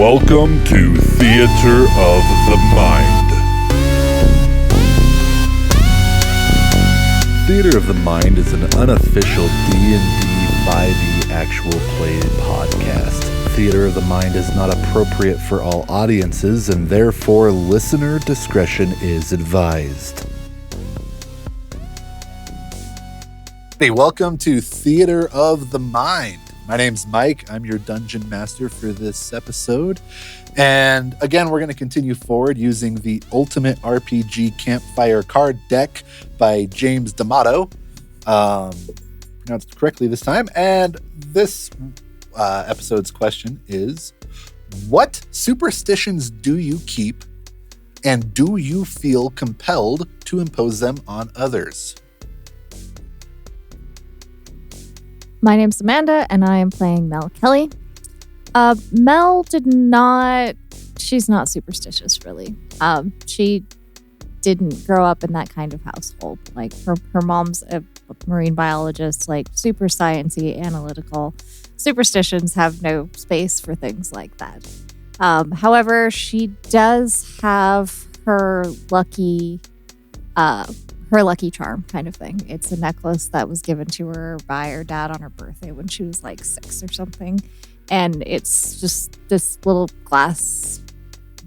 Welcome to Theater of the Mind. Theater of the Mind is an unofficial D&D 5e actual play podcast. Theater of the Mind is not appropriate for all audiences, and therefore listener discretion is advised. Hey, welcome to Theater of the Mind. My name's Mike. I'm your dungeon master for this episode. And again, we're going to continue forward using the Ultimate RPG Campfire card deck by James D'Amato. Pronounced correctly this time. And this episode's question is, what superstitions do you keep, and do you feel compelled to impose them on others? My name's Amanda, and I am playing Mel Kelly. Mel she's not superstitious, really. She didn't grow up in that kind of household. Like, her mom's a marine biologist, like super sciencey, analytical. Superstitions have no space for things like that. However, she does have her lucky charm kind of thing. It's a necklace that was given to her by her dad on her birthday when she was like 6 or something. And it's just this little glass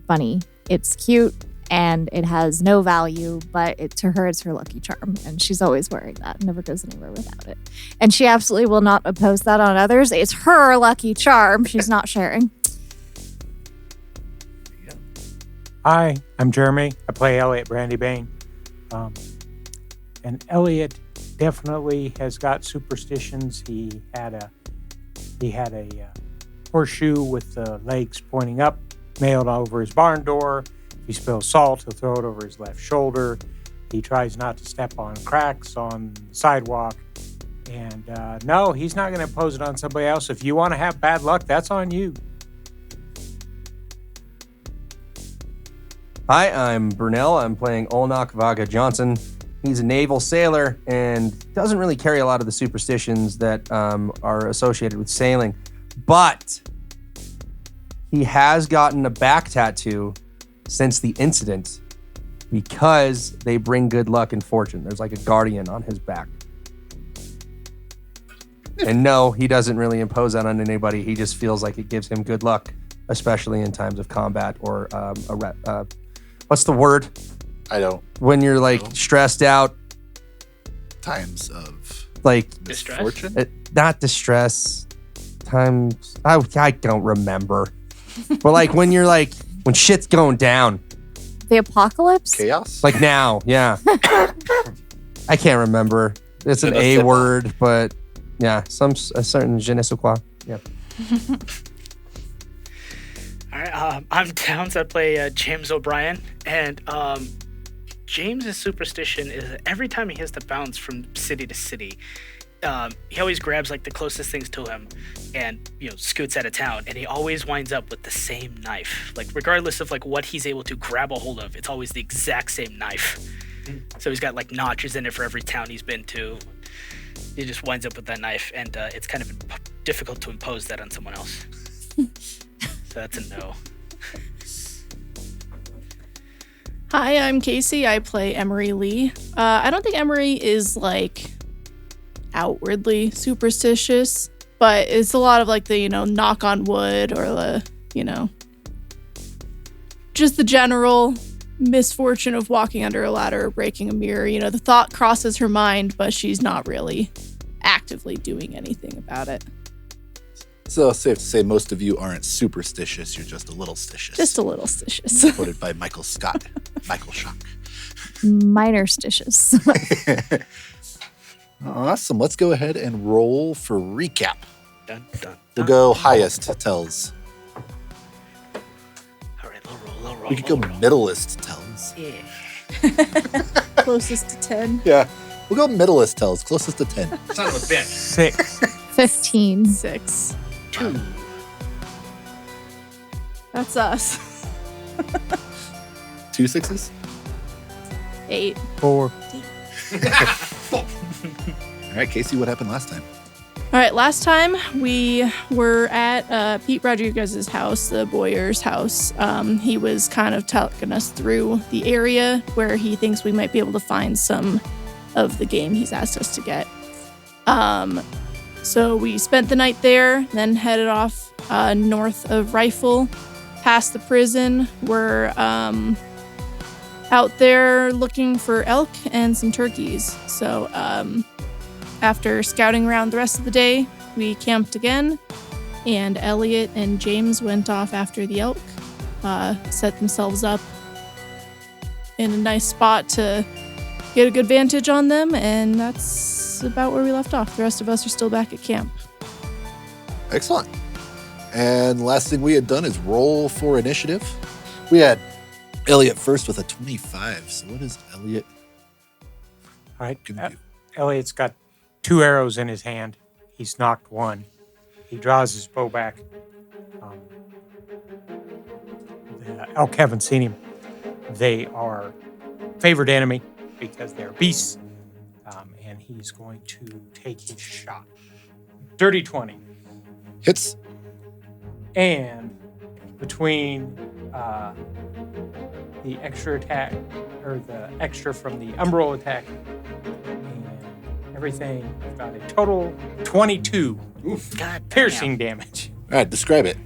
bunny. It's cute and it has no value, but to her, it's her lucky charm. And she's always wearing that, never goes anywhere without it. And she absolutely will not oppose that on others. It's her lucky charm. She's not sharing. Hi, I'm Jeremy. I play Elliot Brandybane. And Elliot definitely has got superstitions. He had a horseshoe with the legs pointing up, nailed over his barn door. If he spills salt, he'll throw it over his left shoulder. He tries not to step on cracks on the sidewalk. And no, he's not going to impose it on somebody else. If you want to have bad luck, that's on you. Hi, I'm Brunel. I'm playing Olnak Vaga Johnson. He's a naval sailor and doesn't really carry a lot of the superstitions that are associated with sailing. But he has gotten a back tattoo since the incident because they bring good luck and fortune. There's like a guardian on his back. And no, he doesn't really impose that on anybody. He just feels like it gives him good luck, especially in times of combat or what's the word? I don't. When you're like stressed out. Times of like misfortune? Not distress. Times I don't remember. But like when you're like when shit's going down. The apocalypse? Chaos? Like now, yeah. I can't remember. It's an A word, but yeah, a certain je ne sais quoi. Yeah. All right, I'm Towns. I play James O'Brien, and James's superstition is that every time he has to bounce from city to city, he always grabs like the closest things to him and scoots out of town, and he always winds up with the same knife. Like regardless of like what he's able to grab a hold of, it's always the exact same knife. So he's got like notches in it for every town he's been to. He just winds up with that knife, and it's kind of difficult to impose that on someone else. So that's a no. Hi, I'm Casey. I play Emery Lee. I don't think Emery is like outwardly superstitious, but it's a lot of like the, knock on wood or the, just the general misfortune of walking under a ladder or breaking a mirror. The thought crosses her mind, but she's not really actively doing anything about it. So safe to say most of you aren't superstitious, you're just a little stitious. Just a little stitious. Quoted by Michael Scott. Michael Schock. Minor stitious. Awesome. Let's go ahead and roll for recap. Dun, dun, We'll go highest tells. All right, low roll. We could go middleist tells. Yeah. Closest to 10. Yeah. We'll go middleist tells, closest to 10. Son of a bitch. 6. 15. 6. 2. That's us. 2 6s? 8. 4. All right, Casey, what happened last time? All right, last time we were at Pete Rodriguez's house, the Boyer's house. He was kind of talking us through the area where he thinks we might be able to find some of the game he's asked us to get. So we spent the night there, then headed off north of Rifle, past the prison. We're out there looking for elk and some turkeys. So after scouting around the rest of the day, we camped again, and Elliot and James went off after the elk, set themselves up in a nice spot to get a good vantage on them, and that's about where we left off. The rest of us are still back at camp. Excellent. And last thing we had done is roll for initiative. We had Elliot first with a 25. So what is Elliot All right. gonna do? Elliot's got 2 arrows in his hand. He's knocked one. He draws his bow back. The elk haven't seen him. They are favored enemy because they're beasts. And he's going to take his shot. Dirty 20. Hits. And between the extra attack, or the extra from the umbral attack, and everything, I've got a total 22 God piercing damage. All right, describe it.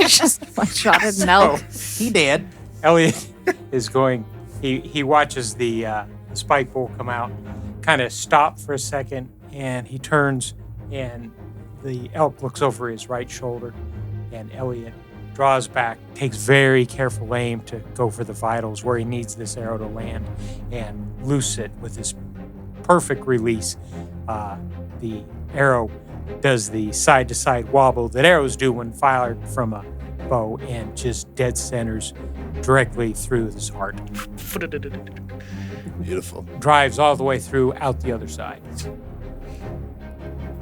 Just one-shotted an elk. He did. Elliot is going, he watches the spike bowl come out, kind of stop for a second, and he turns, and the elk looks over his right shoulder, and Elliot draws back, takes very careful aim to go for the vitals where he needs this arrow to land, and loose it with his perfect release. The arrow does the side-to-side wobble that arrows do when fired from a bow, and just dead centers directly through his heart. Beautiful. Drives all the way through, out the other side.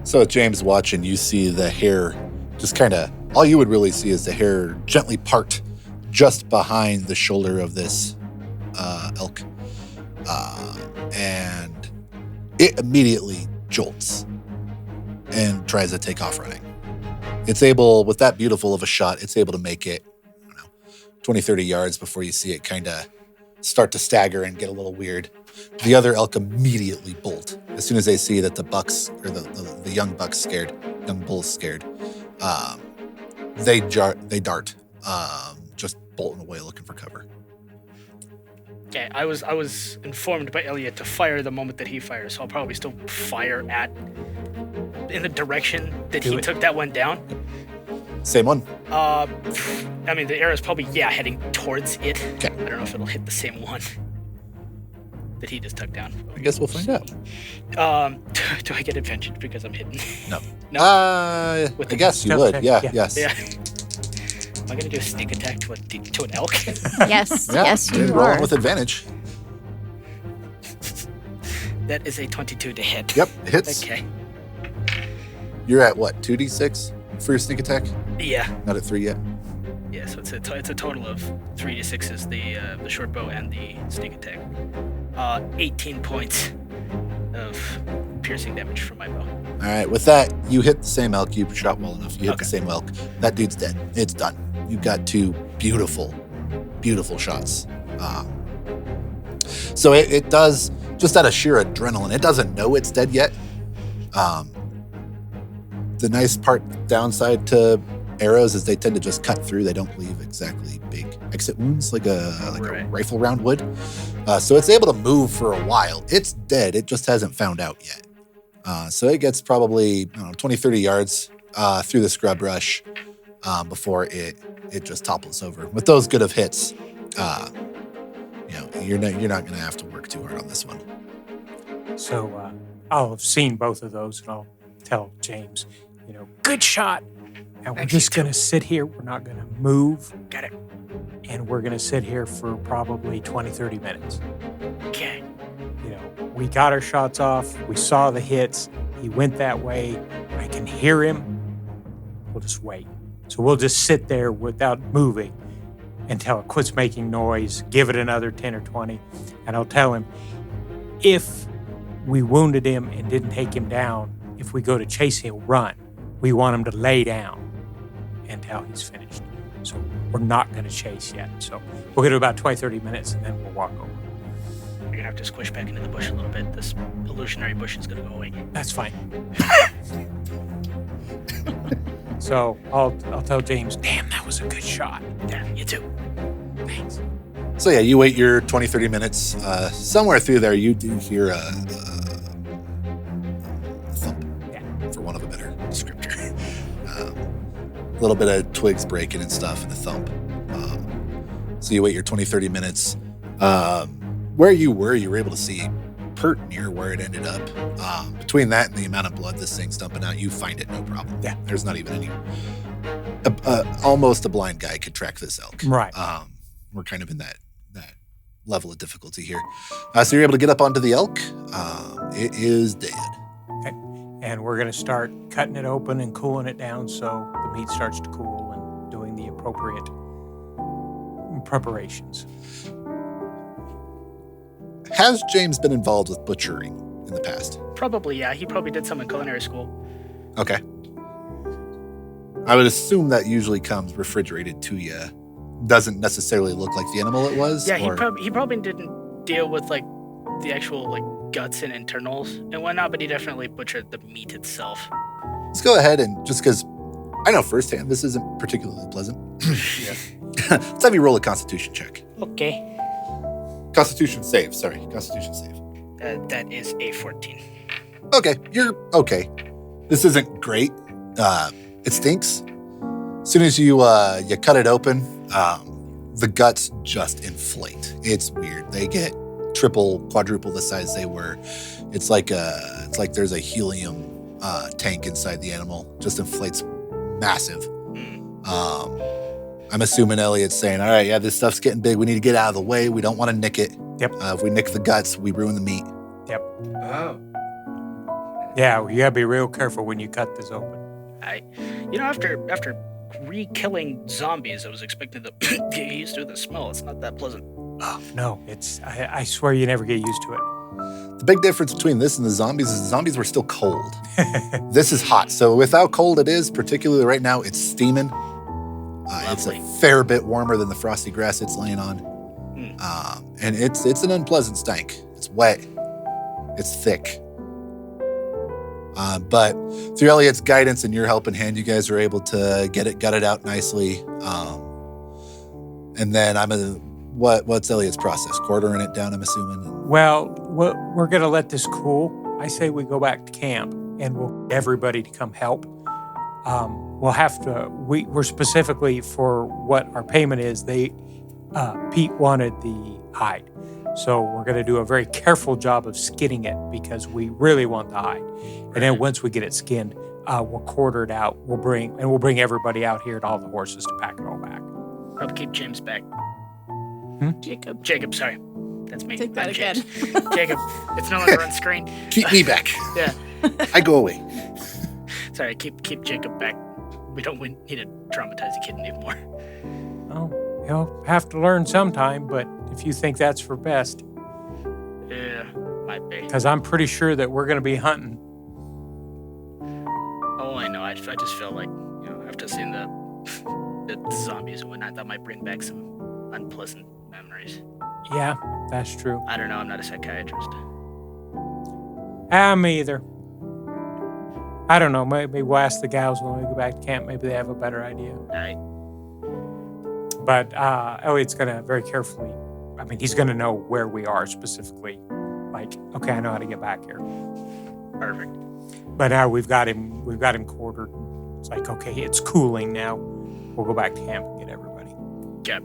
So with James watching, you see the hair just kind of, all you would really see is the hair gently part just behind the shoulder of this elk. And it immediately jolts and tries to take off running. It's able, with that beautiful of a shot, it's able to make it, I don't know, 20, 30 yards before you see it kind of start to stagger and get a little weird. The other elk immediately bolt. As soon as they see that the bucks, or the young buck's scared, young bull's scared, they dart, just bolting away looking for cover. Okay, I was informed by Elliot to fire the moment that he fires, so I'll probably still fire in the direction that he took that one down. Same one. I mean, the arrow's probably, heading towards it. Okay. I don't know if it'll hit the same one that he just took down. I guess we'll find out. Do I get advantage because I'm hidden? No. No? I guess you would. Yeah, Yeah. yes. Yeah. Am I going to do a sneak attack to an elk? Yes, Yeah, yes, you rolling are. with advantage. That is a 22 to hit. Yep, hits. Okay. You're at what, 2d6 for your sneak attack? Yeah. Not at 3 yet? Yeah, so it's a total of 3 to 6s, the short bow and the sneak attack. 18 points of piercing damage from my bow. All right, with that, you hit the same elk. You shot well enough. You hit the Okay. same elk. That dude's dead. It's done. You've got 2 beautiful, beautiful shots. So it does, just out of sheer adrenaline, it doesn't know it's dead yet. The nice downside to arrows is they tend to just cut through. They don't leave exactly big exit wounds like a Right. rifle round would. So it's able to move for a while. It's dead. It just hasn't found out yet. So it gets probably 20, 30 yards through the scrub brush before it just topples over. With those good of hits, you're not going to have to work too hard on this one. So I'll have seen both of those, and I'll tell James, good shot. And we're Thank just you. going to sit here. We're not going to move. Got it. And we're going to sit here for probably 20, 30 minutes. Okay. We got our shots off. We saw the hits. He went that way. I can hear him. We'll just wait. So we'll just sit there without moving until it quits making noise. Give it another 10 or 20. And I'll tell him, if we wounded him and didn't take him down if we go to chase, he'll run. We want him to lay down until he's finished. So we're not going to chase yet. So we'll get to about 20, 30 minutes, and then we'll walk over. You're going to have to squish back into the bush a little bit. This illusionary bush is going to go away. That's fine. So I'll tell James, damn, that was a good shot. Yeah, you too. Thanks. So yeah, you wait your 20, 30 minutes. Somewhere through there, you do hear a thump, for want of a better descriptor. A little bit of twigs breaking and stuff, and a thump. So you wait your 20, 30 minutes. Where you were able to see pert near where it ended up. Between that and the amount of blood this thing's dumping out, you find it no problem. Yeah, there's not even any. Almost a blind guy could track this elk. Right. We're kind of in that level of difficulty here. So you're able to get up onto the elk. It is dead. Okay. And we're going to start cutting it open and cooling it down so the meat starts to cool and doing the appropriate preparations. Has James been involved with butchering in the past? Probably, yeah. He probably did some in culinary school. Okay. I would assume that usually comes refrigerated to you. Doesn't necessarily look like the animal it was. Yeah, he probably didn't deal with like the actual like guts and internals and whatnot, but he definitely butchered the meat itself. Let's go ahead and just because I know firsthand this isn't particularly pleasant. Let's have you roll a Constitution check. Okay. Constitution save. That is a 14. Okay, you're okay. This isn't great. It stinks. As soon as you cut it open, the guts just inflate. It's weird. They get triple, quadruple the size they were. It's like there's a helium tank inside the animal. Just inflates massive. I'm assuming Elliot's saying, all right, yeah, this stuff's getting big. We need to get out of the way. We don't want to nick it. Yep. If we nick the guts, we ruin the meat. Yep. Oh. Yeah, you gotta be real careful when you cut this open. After re-killing zombies, I was expecting to get used to the smell. It's not that pleasant. Oh, no, I swear you never get used to it. The big difference between this and the zombies is the zombies were still cold. This is hot. So with how cold it is, particularly right now, it's steaming. It's a fair bit warmer than the frosty grass it's laying on. And it's an unpleasant stank. It's wet. It's thick. But through Elliot's guidance and your helping hand, you guys are able to get it gutted out nicely. And then what's Elliot's process? Quartering it down, I'm assuming? Well, we're going to let this cool. I say we go back to camp and we'll get everybody to come help. We'll have to, we're specifically for what our payment is, Pete wanted the hide. So we're going to do a very careful job of skinning it because we really want the hide. And then once we get it skinned, we'll quarter it out. We'll bring everybody out here and all the horses to pack it all back. Probably keep James back. Jacob, sorry. That's me. Take that I'm again. James. Jacob, it's no longer on screen. Keep me back. Yeah. I go away. Sorry, keep Jacob back. We need to traumatize the kid anymore. Oh, you'll have to learn sometime, but if you think that's for best. Yeah, might be. Because I'm pretty sure that we're going to be hunting. Oh, I know. I just feel like, after seeing the zombies and whatnot, that might bring back some unpleasant memories. Yeah, that's true. I don't know. I'm not a psychiatrist. Me either. I don't know. Maybe we'll ask the gals when we go back to camp. Maybe they have a better idea. All right. But Elliot's going to very carefully, he's going to know where we are specifically. Like, okay, I know how to get back here. Perfect. But now we've got him quartered. It's like, okay, it's cooling now. We'll go back to camp and get everybody. Yep.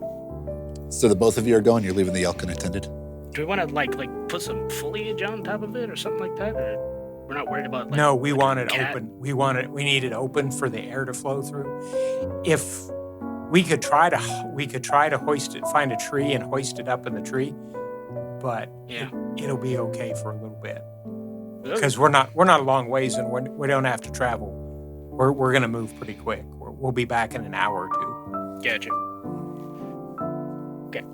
So the both of you are going, you're leaving the elk unattended? Do we want to like put some foliage on top of it or something like that? Or we're not worried about No, we want it open. We need it open for the air to flow through. If we could try to hoist it, find a tree and hoist it up in the tree, but it'll be okay for a little bit. Because we're not a long ways and we don't have to travel. We're gonna move pretty quick. We'll be back in an hour or two. Gotcha. Okay.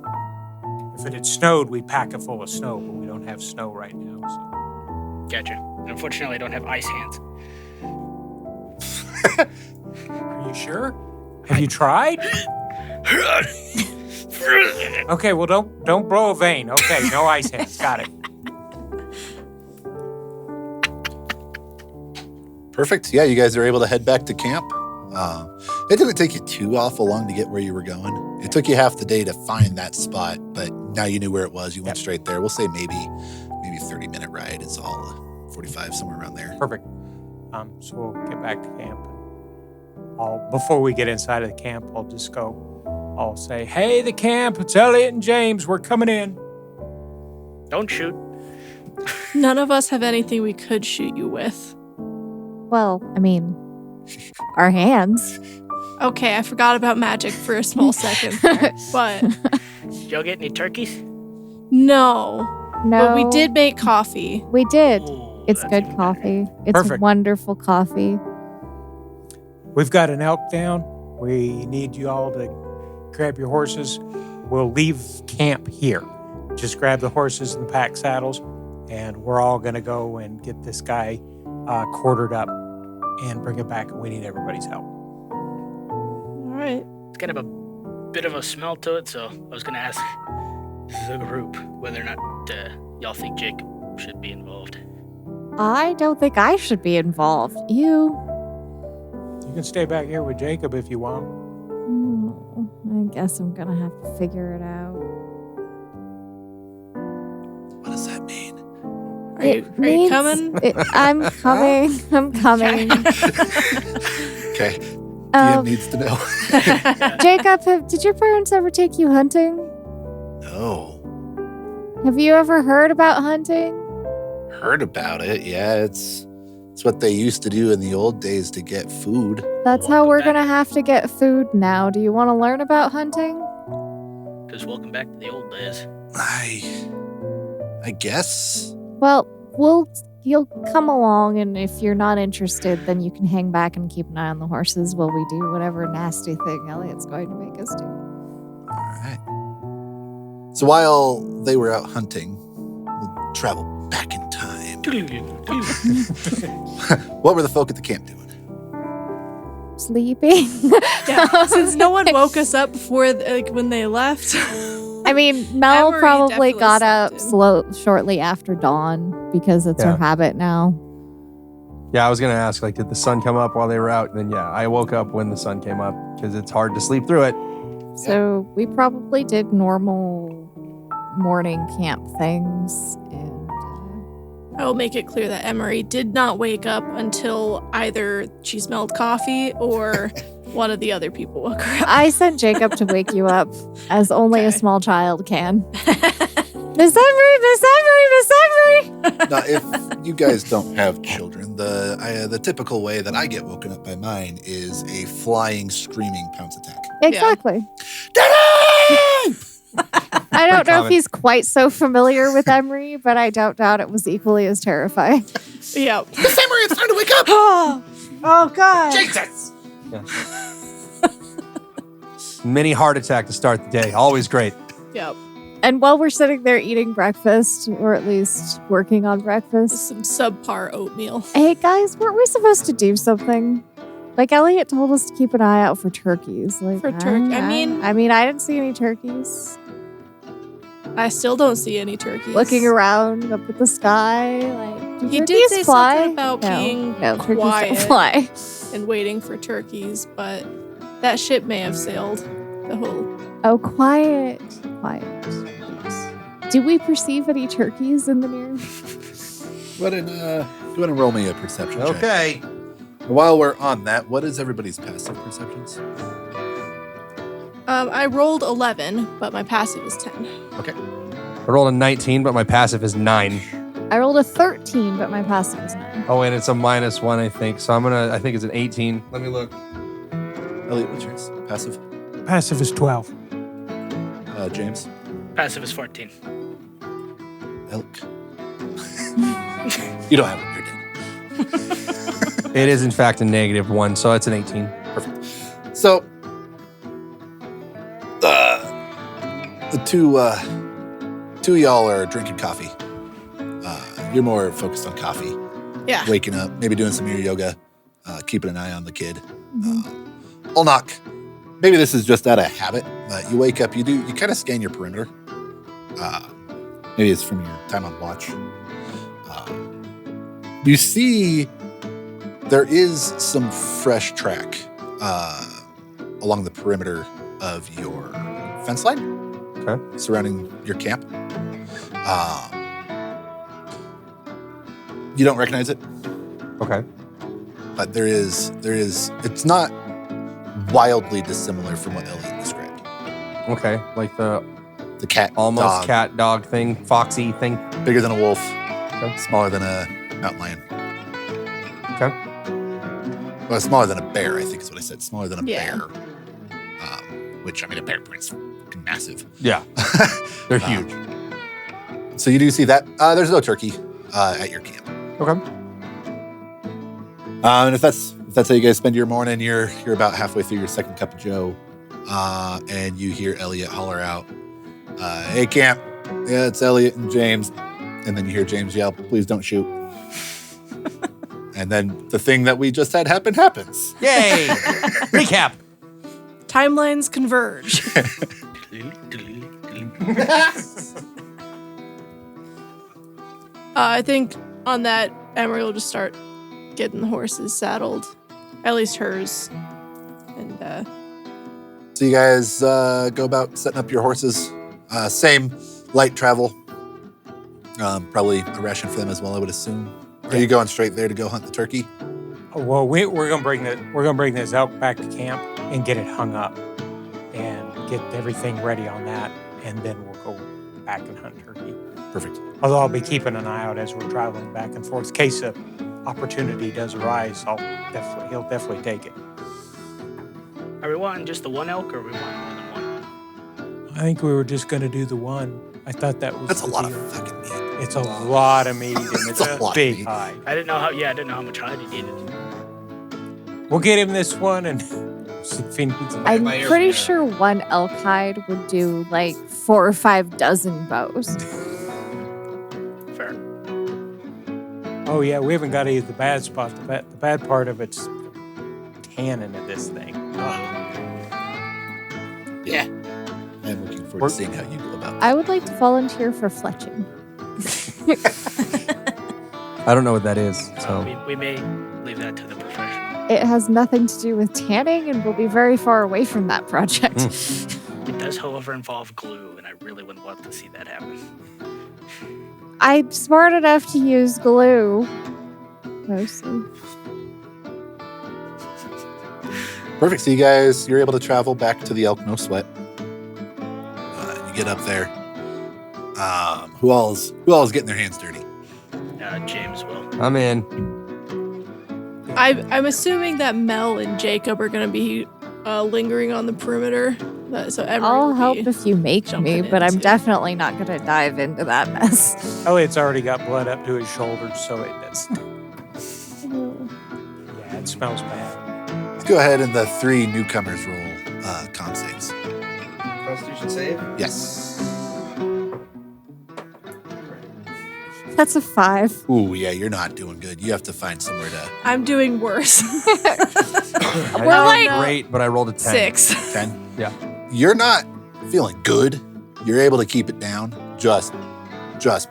If it had snowed, we'd pack it full of snow, but we don't have snow right now. So. Gotcha. Unfortunately, I don't have ice hands. Are you sure? Have you tried? Okay, well, don't blow a vein. Okay, no ice hands. Got it. Perfect. Yeah, you guys are able to head back to camp. It didn't take you too awful long to get where you were going. It took you half the day to find that spot, but now you knew where it was. You went straight there. We'll say maybe 30-minute ride. It's all 45, somewhere around there. Perfect. So we'll get back to camp. Before we get inside of the camp, I'll say, hey, the camp, it's Elliot and James. We're coming in. Don't shoot. None of us have anything we could shoot you with. Well, I mean, our hands. Okay, I forgot about magic for a small second there, but Did y'all get any turkeys? no. No. But we did make coffee. We did. Ooh, It's that's good even coffee. It's Perfect. wonderful coffee. We've got an elk down. We need you all to grab your horses. We'll leave camp here. Just grab the horses and the pack saddles, and we're all going to go and get this guy quartered up and bring it back. And we need everybody's help. All right. It's got a bit of a smell to it, so I was going to ask the group whether or not y'all think Jacob should be involved. I don't think I should be involved. You? You can stay back here with Jacob if you want. I guess I'm gonna have to figure it out. What does that mean? Are you coming? I'm coming. I'm coming. Okay. DM needs to know. Jacob, did your parents ever take you hunting? No. Have you ever heard about hunting? Heard about it. Yeah, it's what they used to do in the old days to get food. That's how we're gonna have to get food now. Do you want to learn about hunting? Because welcome back to the old days. I guess. Well, you'll come along, and if you're not interested, then you can hang back and keep an eye on the horses while we do whatever nasty thing Elliot's going to make us do. All right. So while they were out hunting, we'll travel back in time. What were the folk at the camp doing? Sleeping. Yeah, since no one woke us up before when they left. I mean, Mel Emery probably definitely got up slept in. shortly after dawn because it's her Yeah. habit now. Yeah, I was going to ask, did the sun come up while they were out? And then, I woke up when the sun came up because it's hard to sleep through it. So we probably did normal morning camp things. And I will make it clear that Emery did not wake up until either she smelled coffee or one of the other people woke her up. I sent Jacob to wake you up, as only a Okay. small child can. Miss Emery, Miss Emery, Miss Emery. Now, if you guys don't have children, the typical way that I get woken up by mine is a flying, screaming pounce attack. Exactly. Daddy! I don't know if common. he's quite so familiar with Emery, but I don't doubt it was equally as terrifying. Yep. Miss Emery, it's time to wake up! Oh, God. Jesus! Mini heart attack to start the day. Always great. Yep. And while we're sitting there eating breakfast, or at least working on breakfast, Some subpar oatmeal. hey guys, weren't we supposed to do something? Like Elliot told us to keep an eye out for turkeys. Like For turkey- I mean- I didn't see any turkeys. I still don't see any turkeys. Looking around up at the sky, like do He did turkeys say fly? something about no, being no, turkeys quiet. don't fly. and waiting for turkeys, but that ship may have sailed the whole. Oh, quiet, please. Do we perceive any turkeys in the near? Go ahead and roll me a perception check. Okay. While we're on that, what is everybody's passive perceptions? I rolled 11, but my passive is 10. Okay. I rolled a 19, but my passive is 9. I rolled a 13, but my passive is 9. Oh, and it's a -1, I think. So I think it's an 18. Let me look. Elliot, what's yours? Passive? Passive is 12. James? Passive is 14. Elk? You don't have it. You're dead. It is, in fact, a -1, so it's an 18. So, the two of y'all are drinking coffee. You're more focused on coffee. Yeah. waking up, maybe doing some of your yoga, keeping an eye on the kid. Olnak, maybe this is just out of habit, but you wake up, you kind of scan your perimeter. Maybe it's from your time on watch. You see there is some fresh track along the perimeter of your fence line. Okay. Surrounding your camp. You don't recognize it, Okay. but there is. It's not wildly dissimilar from what Elliot described. Okay. Like the The cat, almost dog, cat dog thing, foxy thing. bigger than a wolf, Okay. smaller than a mountain lion. Okay. Well, smaller than a bear, I think is what I said. Smaller than a Yeah. bear. Which, I mean, a bear print's fucking massive. Yeah. They're huge. So you do see that. There's no turkey at your camp. Okay. And if that's how you guys spend your morning, you're about halfway through your second cup of Joe, and you hear Elliot holler out, "Hey, camp! Yeah, it's Elliot and James." And then you hear James yell, "Please don't shoot." And then the thing that we just had happens. Yay! Recap. Timelines converge. I think on that, Emery will just start getting the horses saddled, at least hers. And So you guys go about setting up your horses. Same light travel. Probably a ration for them as well, I would assume. Are you going straight there to go hunt the turkey? Well, we're gonna bring this elk back to camp and get it hung up, and get everything ready on that, and then we'll go back and hunt turkey. Perfect. Although I'll be keeping an eye out as we're traveling back and forth. In case an opportunity does arise, he'll definitely take it. Are we wanting just the one elk, or are we wanting more than one? I think we were just gonna do the one. I thought that was. That's a the lot deal. of fucking meat. It's a lot of meat, and it's a a lot of big meat. hide. I didn't know how much hide he needed. We'll get him this one, and see if he needs it. I'm pretty sure one elk hide would do like 4 or 5 dozen bows. Fair. Oh yeah, we haven't got any of the bad spots. The bad part of it's tannin of this thing. Yeah. I'm looking forward to seeing how you go about I would like to volunteer for fletching. I don't know what that is. So We may leave that to the professional. It has nothing to do with tanning and will be very far away from that project. It does, however, involve glue, and I really wouldn't want to see that happen. I'm smart enough to use glue. Mostly. Perfect. So you're able to travel back to the Elk No Sweat. You get up there. Who all is getting their hands dirty? James will. I'm in. I'm assuming that Mel and Jacob are going to be lingering on the perimeter. So Emery I'll will help be if you make jumping me, but I'm into- definitely not going to dive into that mess. Elliot's already got blood up to his shoulders, so it does. Yeah, it smells bad. Let's go ahead and the 3 newcomers roll con saves. Constitution save? Yes. That's a 5. Ooh, yeah, you're not doing good. You have to find somewhere to I'm doing worse. We're like- great, but I rolled a 10. 6. 10. Yeah. You're not feeling good. You're able to keep it down. Just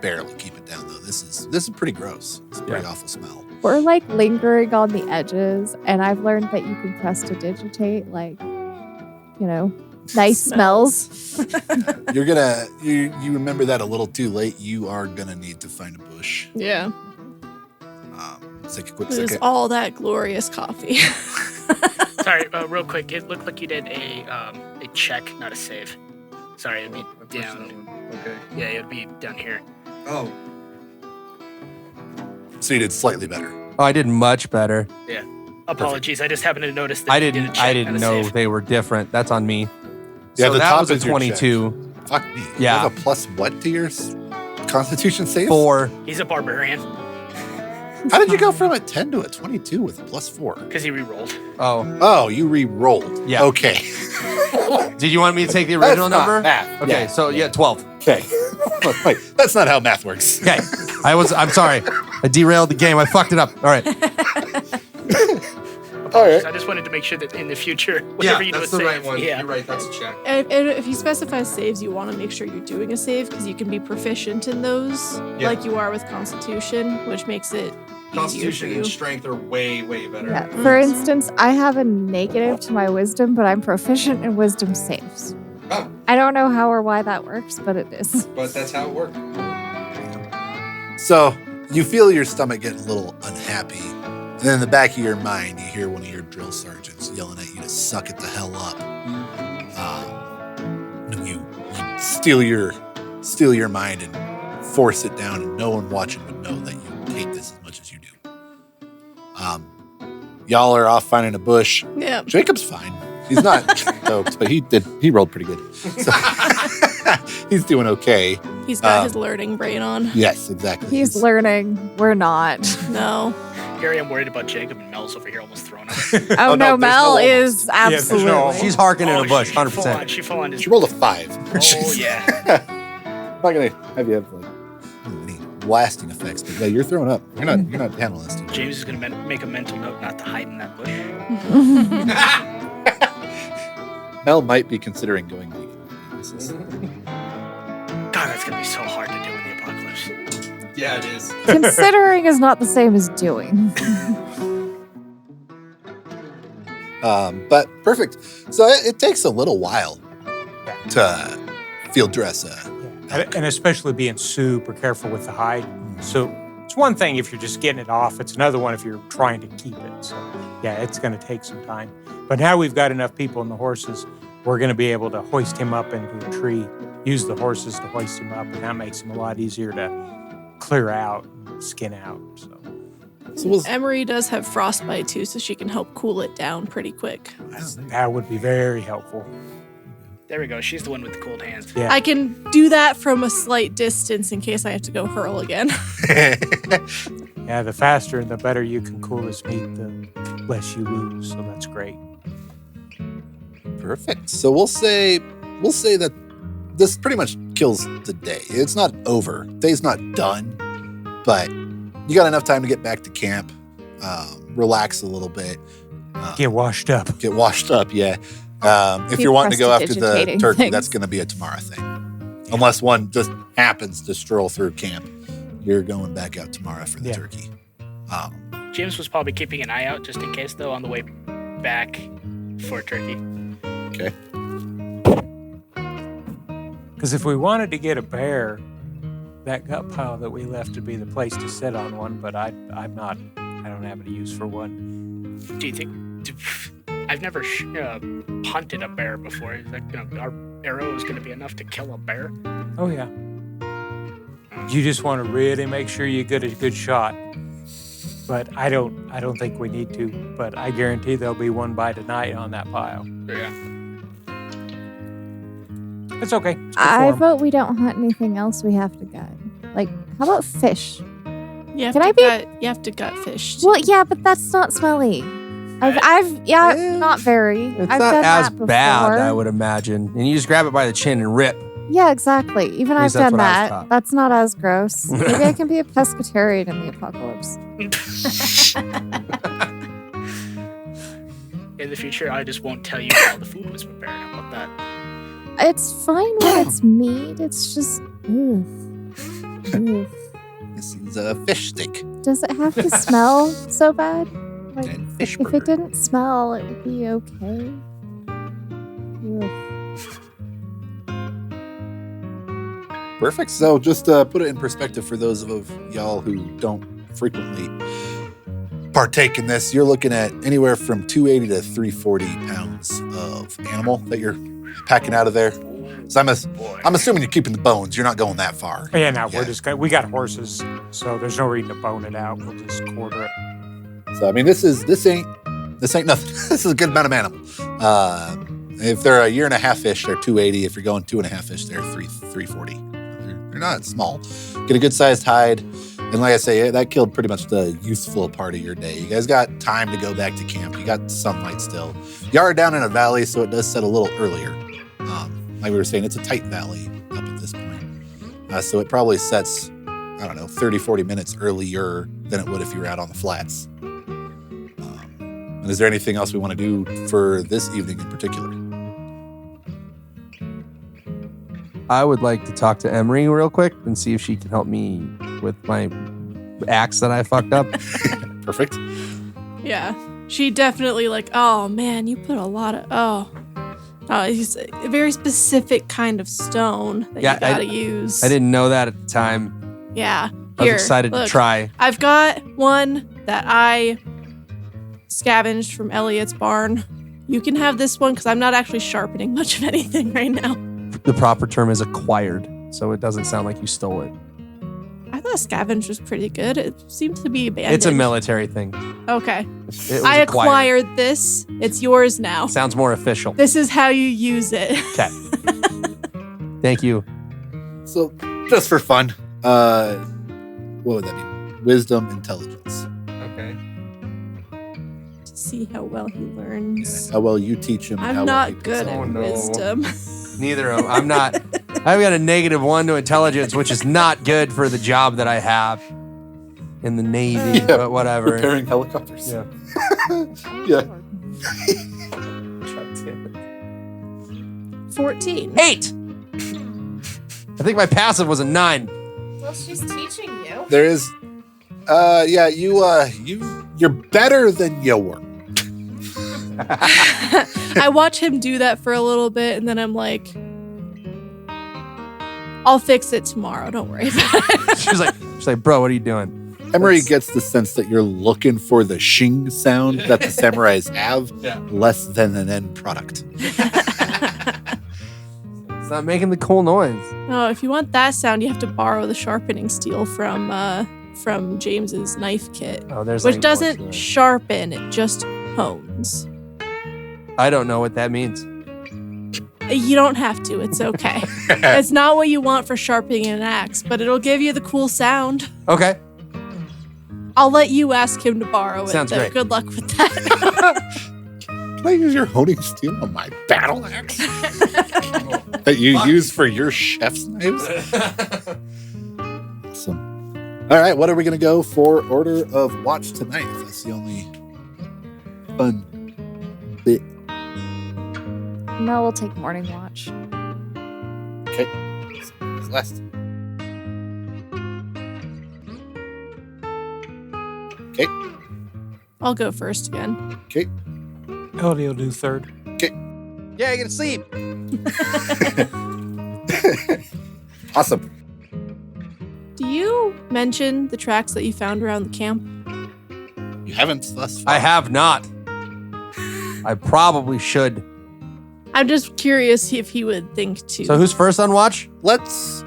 barely keep it down though. This is pretty gross. It's a pretty awful smell. We're like lingering on the edges, and I've learned that you can press to digitate, like, nice smells. You're gonna you remember that a little too late. You are gonna need to find a bush. Yeah. Let's take a quick It was second. all that glorious coffee. Sorry, real quick. It looked like you did a check, not a save. Sorry, it'd be down. Okay. Yeah, it'd be down here. Oh. So you did slightly better. Oh, I did much better. Yeah. Apologies. I just happened to notice that I you did a didn't. check, I not didn't a know save. they were different. That's on me. Yeah, So the that top was a is your 22. Fuck me. Yeah. You have a plus what to your Constitution save? 4. He's a barbarian How did you go from a 10 to a 22 with a plus 4? because he re-rolled. Oh. Oh, you re-rolled. Yeah. Okay. Did you want me to take the That's original not number? math. Okay, Yeah. so 12. Okay. Wait, that's not how math works. Okay. I'm sorry. I derailed the game. I fucked it up. All right. All right. I just wanted to make sure that in the future, whenever you do a save, yeah. You're right. That's a check. And if you specify saves, you want to make sure you're doing a save because you can be proficient in those, like you are with Constitution, which makes it Constitution easier for and you. strength are way, way better. Yeah. For instance, I have a negative to my wisdom, but I'm proficient in wisdom saves. Oh, I don't know how or why that works, but it is. but that's how it worked. So you feel your stomach get a little unhappy. And then in the back of your mind, you hear one of your drill sergeants yelling at you to suck it the hell up. You steal your mind and force it down, and no one watching would know that you hate this as much as you do. Y'all are off finding a bush. Yeah. Jacob's fine. He's not stoked, but he rolled pretty good. So he's doing okay. He's got his learning brain on. Yes, exactly. He's learning. We're not. No. Here I am worried about Jacob, and Mel's over here almost throwing up. Oh, no, there's Mel no is there's absolutely. no- She's harking in a bush, 100%. She full on his. She rolled a 5. Oh yeah. I'm not gonna have you have like any lasting effects, but yeah, you're throwing up. You're not handling this too. James is gonna make a mental note not to hide in that bush. Mel might be considering going vegan. This is- God, that's gonna be so hard to do in the apocalypse. Yeah, it is. Considering is not the same as doing. But perfect. So it takes a little while to field dress. And especially being super careful with the hide. So it's one thing if you're just getting it off. It's another one if you're trying to keep it. So yeah, it's going to take some time. But now we've got enough people and the horses, we're going to be able to hoist him up into a tree, use the horses to hoist him up, and that makes him a lot easier to clear out and skin out. So Emery does have frostbite too, so she can help cool it down pretty quick. that would be very helpful. There we go. She's the one with the cold hands. Yeah. I can do that from a slight distance in case I have to go hurl again. Yeah, the faster and the better you can cool this meat, the less you lose. So that's great. Perfect. So we'll say that this pretty much kills the day. It's not over. Day's not done, but you got enough time to get back to camp, relax a little bit, Get washed up. get washed up. Yeah. If Be you're wanting to go after the prestidigitating turkey, things. that's going to be a tomorrow thing. Unless one just happens to stroll through camp, you're going back out tomorrow for the Yeah. turkey. James was probably keeping an eye out just in case, though, on the way back for turkey. Okay. Because if we wanted to get a bear, that gut pile that we left would be the place to sit on one, but I don't have any use for one. Do you think? I've never hunted a bear before. Is that our arrow is going to be enough to kill a bear? Oh yeah. You just want to really make sure you get a good shot. But I don't think we need to. But I guarantee there'll be one by tonight on that pile. Yeah. It's okay. It's good I for 'em. vote we don't hunt anything else we have to gut. Like, how about fish? You have Can to I be- you have to gut fish. too. Well, yeah, but that's not smelly. Not very. It's I've not done as that before. bad, I would imagine. And you just grab it by the chin and rip. Yeah, exactly. Even At I've least that's done what I was that. taught. That's not as gross. Maybe I can be a pescatarian in the apocalypse. In the future, I just won't tell you how the food was prepared. How about that? It's fine when it's meat. It's just, oof. Oof. This is a fish steak Does it have to smell so bad? Like, and fish if burger. it didn't smell, it would be okay. Oof. Perfect. So just put it in perspective for those of y'all who don't frequently partake in this. You're looking at anywhere from 280 to 340 pounds of animal that you're packing out of there. So I'm assuming you're keeping the bones. You're not going that far. Yeah, no, we got horses, so there's no reason to bone it out. We'll just quarter it. So I mean, this ain't nothing. This is a good amount of animal. If they're a year and a half fish, they're 280. If you're going 2.5 fish, they're 340. They're not small. Get a good sized hide, and like I say, that killed pretty much the useful part of your day. You guys got time to go back to camp. You got sunlight still. You are down in a valley, so it does set a little earlier. Like we were saying, it's a tight valley up at this point, so it probably sets I don't know, 30, 40 minutes earlier than it would if you were out on the flats. And is there anything else we want to do for this evening in particular? I would like to talk to Emery real quick and see if she can help me with my axe that I fucked up. Perfect. Yeah. She definitely like, oh man, you put a lot of, it's a very specific kind of stone that you gotta use. I didn't know that at the time. Yeah. I was excited to try. I've got one that I scavenged from Elliot's barn. You can have this one because I'm not actually sharpening much of anything right now. The proper term is acquired, so it doesn't sound like you stole it. I thought scavenge was pretty good. It seems to be abandoned. It's a military thing. Okay. It was I acquired this. It's yours now. Sounds more official. This is how you use it. Okay. Thank you. So, just for fun, what would that be? Wisdom, intelligence. Okay. To see how well he learns. How well you teach him. and how I'm well he not good picks up. at no. wisdom. Neither of them. I'm not. I've got a -1 to intelligence, which is not good for the job that I have in the Navy, Yeah, but whatever. Repairing helicopters. Yeah. Yeah. 14. 8! I think my passive was a 9. Well, she's teaching you. There is, you're better than you were. I watch him do that for a little bit, and then I'm like, I'll fix it tomorrow. Don't worry about it. She's like, bro, what are you doing? Emery gets the sense that you're looking for the shing sound that the samurais have, less than an end product. It's not making the cool noise. Oh, if you want that sound, you have to borrow the sharpening steel from James's knife kit, Oh, there's which like doesn't more to it. sharpen; it just hones. I don't know what that means. You don't have to. It's okay. It's not what you want for sharpening an axe, but it'll give you the cool sound. Okay. I'll let you ask him to borrow it. Sounds though. great. Good luck with that. Can I use your honing steel on my battle axe that you use for your chef's knives? Awesome. All right, what are we going to go for order of watch tonight? That's the only fun bit. Mel will take morning watch. Okay. Celeste. Okay. I'll go first again. Okay. Elodie will do third. Yeah, I get to sleep. Awesome. Do you mention the tracks that you found around the camp? You haven't thus far. I have not. I probably should. I'm just curious if he would think to. So who's first on watch? Let's.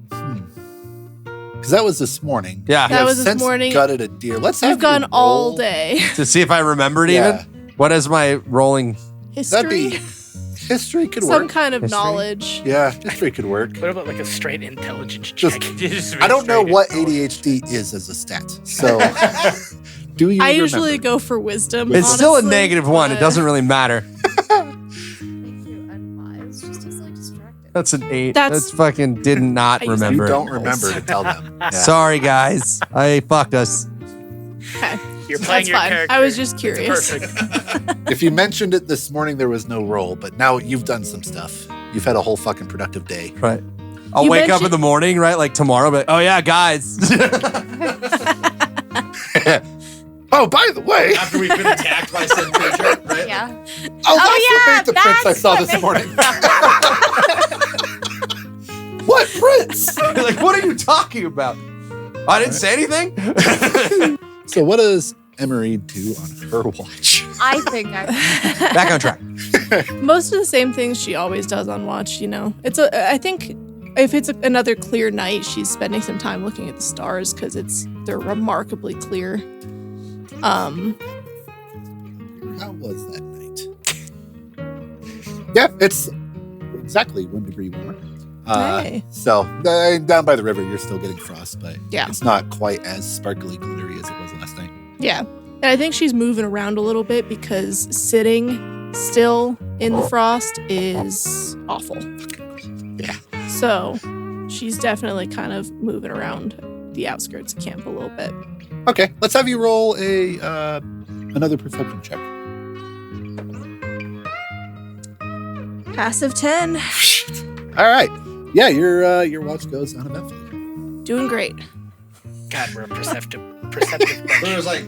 Because that was this morning. Yeah. That You have was this since morning. Gutted a deer. Let's have We've gone you all roll. day. To see if I remembered Yeah. even. What is my rolling? That'd History? be history could Some work. kind of History? knowledge. Yeah, history could work. What about like a straight intelligence Just- check? I don't know what ADHD is as a stat. So, do you? I usually remember? go for wisdom. It's still a honestly, -1. It but- doesn't really matter. Just easily distracted. That's an 8. That's- That's fucking did not I used to- You remember. don't remember to tell them. Yeah. Sorry, guys. I fucked us. Okay. You're playing That's your fine. character. I was just It's curious. perfect. If you mentioned it this morning, there was no roll, but now you've done some stuff. You've had a whole fucking productive day. Right. I'll You wake up mentioned- in the morning, right? Like tomorrow, but oh yeah, guys. Oh, by the way, After we've been attacked by said creature, right? Yeah. oh, that's yeah, the prince I that's saw what this they- morning. What prince? Like, what are you talking about? I didn't say anything. So, what does Emery do on her watch? I think I. Back on track. Most of the same things she always does on watch, you know. I think if it's another clear night, she's spending some time looking at the stars because they're remarkably clear. How was that night? Yeah, it's exactly 1 degree warmer. Hey. So down by the river, you're still getting frost, but Yeah. it's not quite as sparkly glittery as it was last night. Yeah. And I think she's moving around a little bit because sitting still in the frost is awful. Yeah. So she's definitely kind of moving around the outskirts of camp a little bit. Okay, let's have you roll a another perception check. Passive 10. All right. Yeah, your watch goes uneventfully. Doing great. God, we're a perceptive bunch. It was like,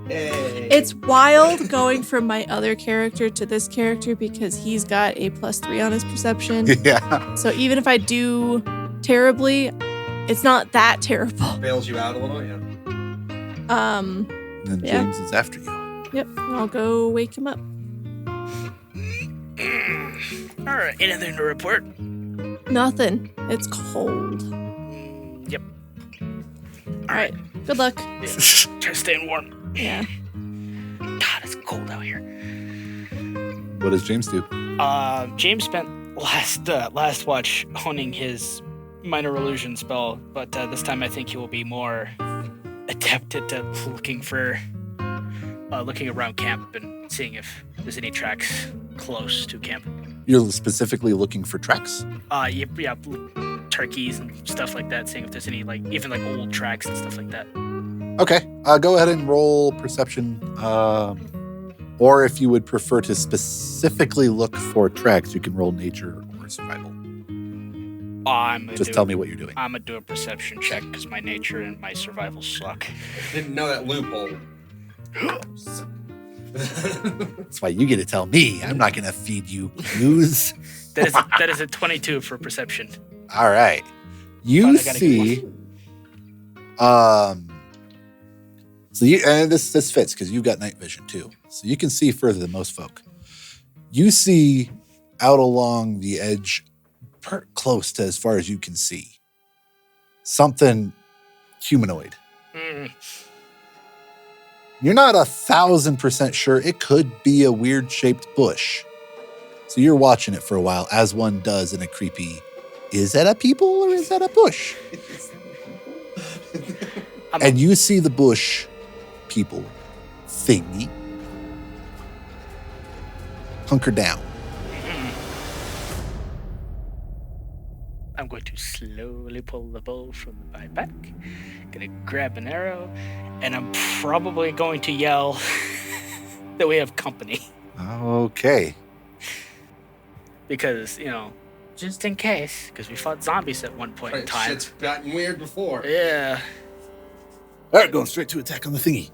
hey. It's wild going from my other character to this character because he's got a +3 on his perception. Yeah. So even if I do terribly, it's not that terrible. Bails you out a little, yeah. And then Yeah. James is after you. Yep. I'll go wake him up. All right, anything to report? Nothing. It's cold. Yep. All right. Good luck. Yeah. Try staying warm. Yeah. God, it's cold out here. What does James do? James spent last watch honing his minor illusion spell, but this time I think he will be more adept at looking around camp and seeing if there's any tracks close to camp. You're specifically looking for tracks? Yeah, turkeys and stuff like that, seeing if there's any even old tracks and stuff like that. Okay. Go ahead and roll perception. Or if you would prefer to specifically look for tracks, you can roll nature or survival. Just tell me what you're doing. I'm gonna do a perception check because my nature and my survival suck. Didn't know that loophole. That's why you get to tell me. I'm not going to feed you clues. That is a 22 for perception. All right. You I gotta see. So you and this fits because you've got night vision too, so you can see further than most folk. You see out along the edge, close to as far as you can see, something humanoid. Mm. You're not 1,000% sure. It could be a weird shaped bush. So you're watching it for a while, as one does in a creepy, is that a people or is that a bush? And you see the bush people thingy hunker down. I'm going to slowly pull the bow from my back, gonna grab an arrow, and I'm probably going to yell that we have company. Okay. Because, just in case, because we fought zombies at one point in time. Shit's gotten weird before. Yeah. All right, going straight to attack on the thingy.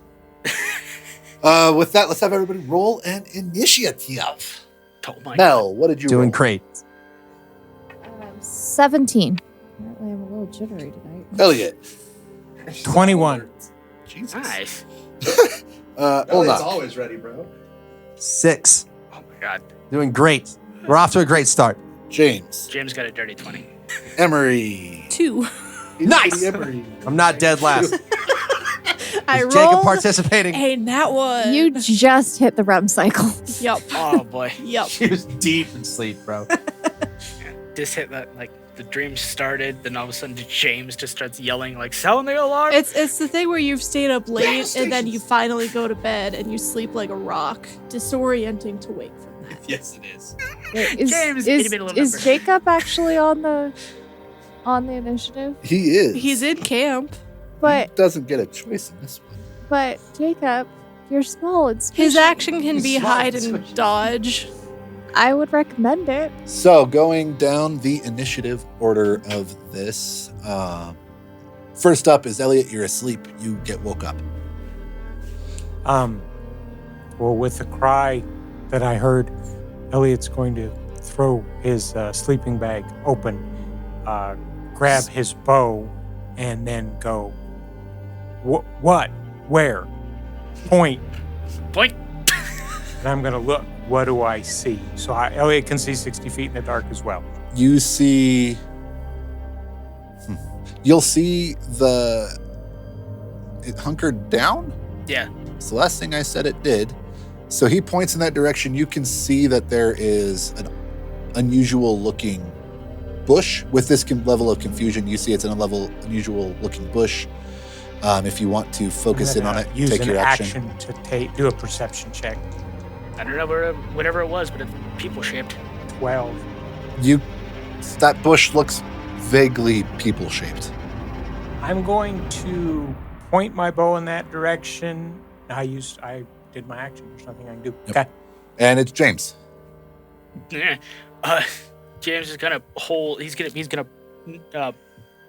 With that, let's have everybody roll an initiative. Oh my God. Mel, what did you Doing roll? great. 17. Apparently I'm a little jittery tonight. Elliot. 21. Jesus. Nice. Hold Elliot's on. always ready, bro. 6. Oh my God. Doing great. We're off to a great start. James. James got a dirty 20. Emery. 2. Nice. Emery. I'm not dead last. I Is Jacob rolled participating? a nat one. You just hit the REM cycle. Yup. Oh boy. Yup. She was deep in sleep, bro. Just hit that, the dream started, then all of a sudden James just starts yelling, sound the alarm! It's the thing where you've stayed up late and then you finally go to bed and you sleep like a rock. Disorienting to wake from that. Yes, it is. Wait, James, individual member. is Jacob actually on the initiative? He is. He's in camp. But doesn't get a choice in this one. Jacob, you're small and squishy. His action can be He's smart, hide and squishy. dodge. I would recommend it. So going down the initiative order of this, first up is Elliot. You're asleep. You get woke up. Well, with the cry that I heard, Elliot's going to throw his sleeping bag open, grab his bow, and then go, what? Where? Point. Point. And I'm going to look. What do I see? So Elliot can see 60 feet in the dark as well. You see. You'll see it hunkered down. Yeah. It's the last thing I said it did. So he points in that direction. You can see that there is an unusual looking bush. With this level of confusion, you see it's an unusual looking bush. If you want to focus in on it, use take an your action. to do a perception check. I don't know whatever it was, but it's people shaped. 12. That bush looks vaguely people-shaped. I'm going to point my bow in that direction. I did my action. There's nothing I can do. Yep. Okay. And it's James. James is gonna hold. He's gonna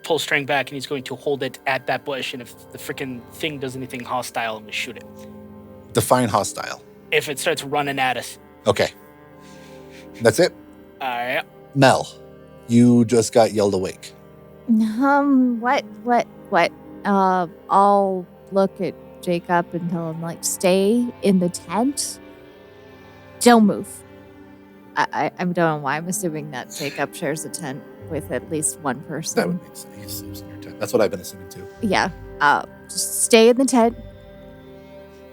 pull string back, and he's going to hold it at that bush. And if the freaking thing does anything hostile, I'm gonna shoot it. Define hostile. If it starts running at us. Okay. That's it. All right. Mel, you just got yelled awake. What? I'll look at Jacob and tell him, like, stay in the tent. Don't move. I don't know why I'm assuming that Jacob shares a tent with at least one That person. would make sense. He sleeps in your tent. That's what I've been assuming too. Yeah. Just stay in the tent.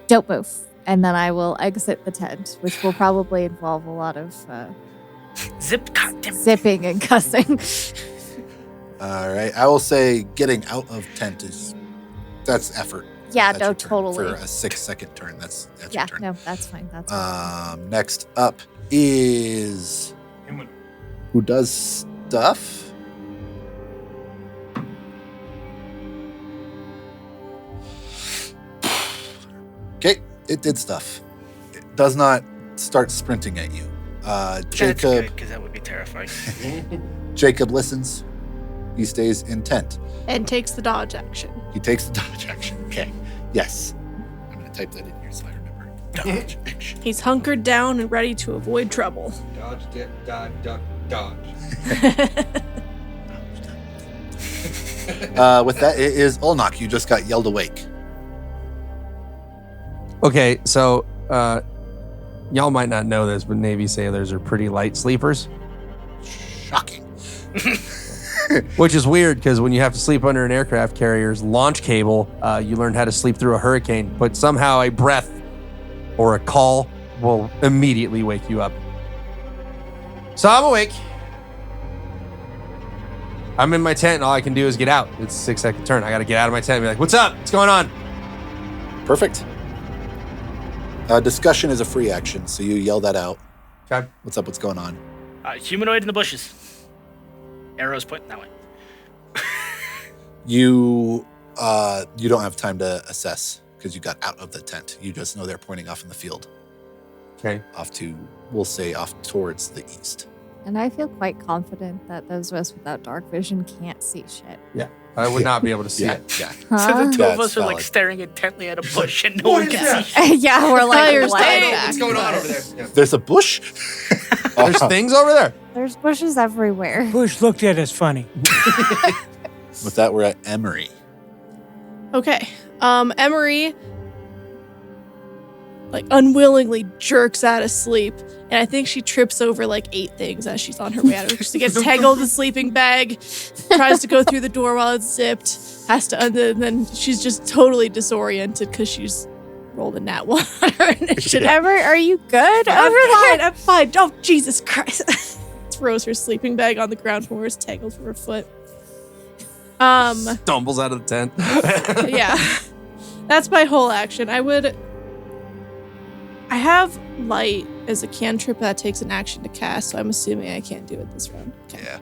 Don't move. And then I will exit the tent, which will probably involve a lot of Zip. Goddamn. zipping and cussing. All right. I will say getting out of tent that's effort. Yeah, That's no, your turn. totally. For a 6-second turn. That's Yeah, your turn. no, that's fine. That's fine. Next up is who does stuff. Okay, it did stuff. It does not start sprinting at you. Jacob because that would be terrifying. Jacob listens. He stays intent. And takes the dodge action. He takes the dodge action. Okay. Yes. I'm going to type that in here so I remember. Dodge action. He's hunkered down and ready to avoid trouble. Dodge, dip, dive, duck, dodge. With that, it is Olnak. You just got yelled awake. Okay, so y'all might not know this, but Navy sailors are pretty light sleepers, Shocking. which is weird because when you have to sleep under an aircraft carrier's launch cable, you learn how to sleep through a hurricane, but somehow a breath or a call will immediately wake you up. So I'm awake. I'm in my tent, and all I can do is get out. It's a 6-second turn. I got to get out of my tent and be like, what's up? What's going on? Perfect. Discussion is a free action, so you yell that out. Okay. What's up? What's going on? Humanoid in the bushes. Arrows pointing that way. You don't have time to assess because you got out of the tent. You just know they're pointing off in the field. Okay. Off to, we'll say, off towards the east. And I feel quite confident that those of us without dark vision can't see shit. I would not be able to see it. Yeah. So Huh? the two That's of us are like valid. staring intently at a bush and no one can see. Yeah, we're like, Fire's what? dead. What's going on over there? Yeah. There's a bush. There's things over there. There's bushes everywhere. Bush looked at us funny. With that, we're at Emery. Okay. Emery like unwillingly jerks out of sleep, and I think she trips over like 8 things as she's on her way out. She gets tangled in the sleeping bag, tries to go through the door while it's zipped, has to and then she's just totally disoriented because she's rolled a nat 1 on her initiative. Emery, are you good over I'm there? fine, I'm fine. Oh, Jesus Christ. Throws her sleeping bag on the ground from where it's tangled from her foot. Stumbles out of the tent. Yeah. That's my whole action. I have light as a cantrip that takes an action to cast, so I'm assuming I can't do it this round. Okay. Yeah.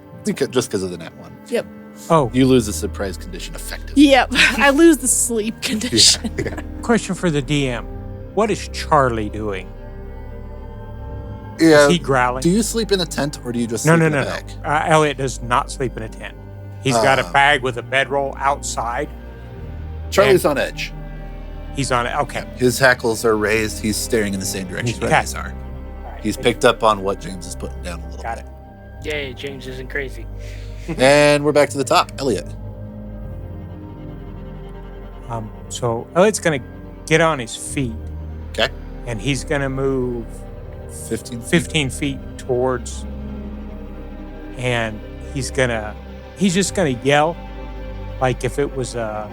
Just because of the net one. Yep. Oh, You lose the surprise condition effective. Yep. I lose the sleep condition. question for the DM. What is Charlie doing? Yeah. Is he growling? Do you sleep in a tent or do you just No, sleep no, in no, a no. bag? Elliot does not sleep in a tent. He's got a bag with a bedroll outside. Charlie's on edge. He's on it. Okay. His hackles are raised. He's staring in the same direction you Okay. guys are. All right. He's picked up on what James is putting down a little Got bit. it. Yay, James isn't crazy. And we're back to the top. Elliot. So Elliot's going to get on his feet. Okay. And he's going to move 15. 15 feet towards, and he's just going to yell like if it was a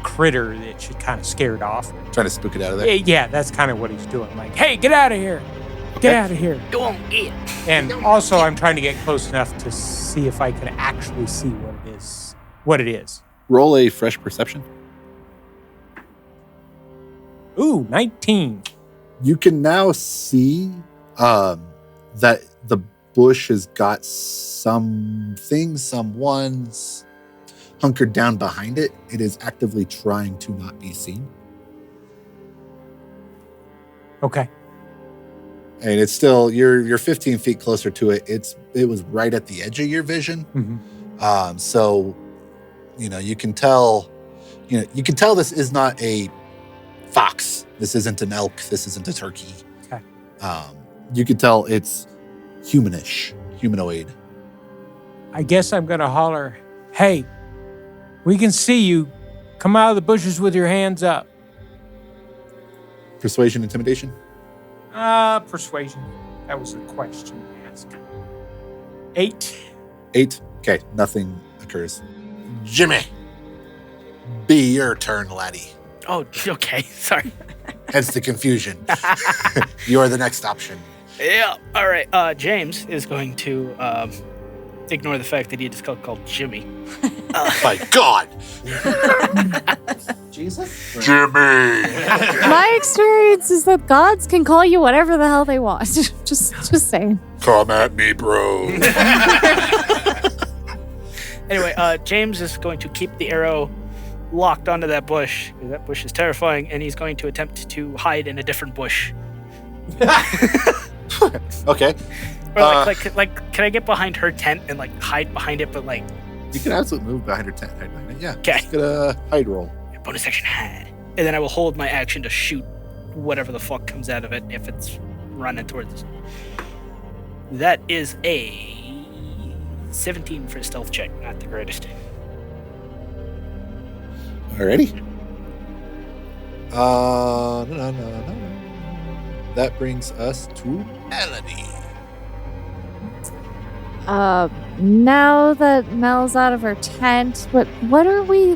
critter that she kind of scared off. Trying to spook it out of there. Yeah, that's kind of what he's doing. Like, hey, get out of here. Okay. Get out of here. Go on, eat. And also, I'm trying to get close enough to see if I can actually see what it is. Roll a fresh perception. Ooh, 19. You can now see that bush has got someone's hunkered down behind it. It is actively trying to not be seen. Okay. And it's still, you're 15 feet closer to it. It was right at the edge of your vision. Mm-hmm. So, you can tell this is not a fox. This isn't an elk. This isn't a turkey. Okay. You can tell it's humanoid. I guess I'm going to holler, hey, we can see you. Come out of the bushes with your hands up. Persuasion, intimidation? Persuasion. That was the question you asked. 8. 8. Okay, nothing occurs. Jimmy, be your turn, laddie. Oh, okay. Sorry. Hence the confusion. You are the next option. Yeah. All right. James is going to ignore the fact that he just called Jimmy. My God. Jesus? Jimmy. My experience is that gods can call you whatever the hell they want. just saying. Come at me, bro. Anyway, James is going to keep the arrow locked onto that bush. That bush is terrifying, and he's going to attempt to hide in a different bush. Okay. Or like, can I get behind her tent and like hide behind it? But like, You can absolutely move behind her tent. Hide behind it. Yeah. Okay. Just get a hide roll. bonus action hide, and then I will hold my action to shoot whatever the fuck comes out of it if it's running towards us. That is a 17 for a stealth check, not the greatest. Alrighty. No. That brings us to Melanie. Now that Mel's out of her tent, what are we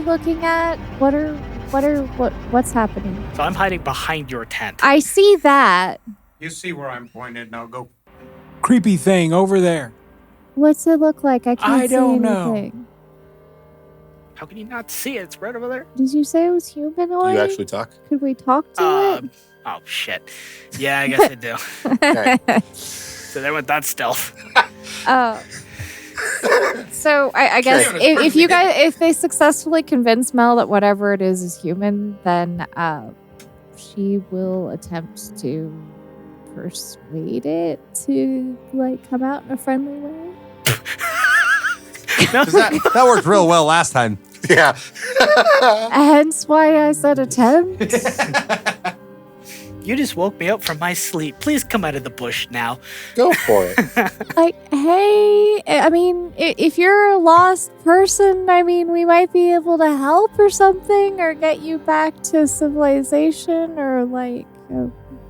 looking at? What's happening? So I'm hiding behind your tent. I see that. You see where I'm pointed. Now go. Creepy thing over there. What's it look like? I can't I see don't know. anything. How can you not see it? It's right over there. Did you say it was Do humanoid? you actually talk? Could we talk to it? Oh shit. Yeah, I guess I do. Okay. So there went that stealth. Oh. So I guess if they successfully convince Mel that whatever it is human, then she will attempt to persuade it to like come out in a friendly way. No. 'Cause that worked real well last time. Yeah. Hence why I said attempt. You just woke me up from my sleep. Please come out of the bush now. Go for it. Like, hey, I mean, if you're a lost person, I mean, we might be able to help or something, or get you back to civilization, or like,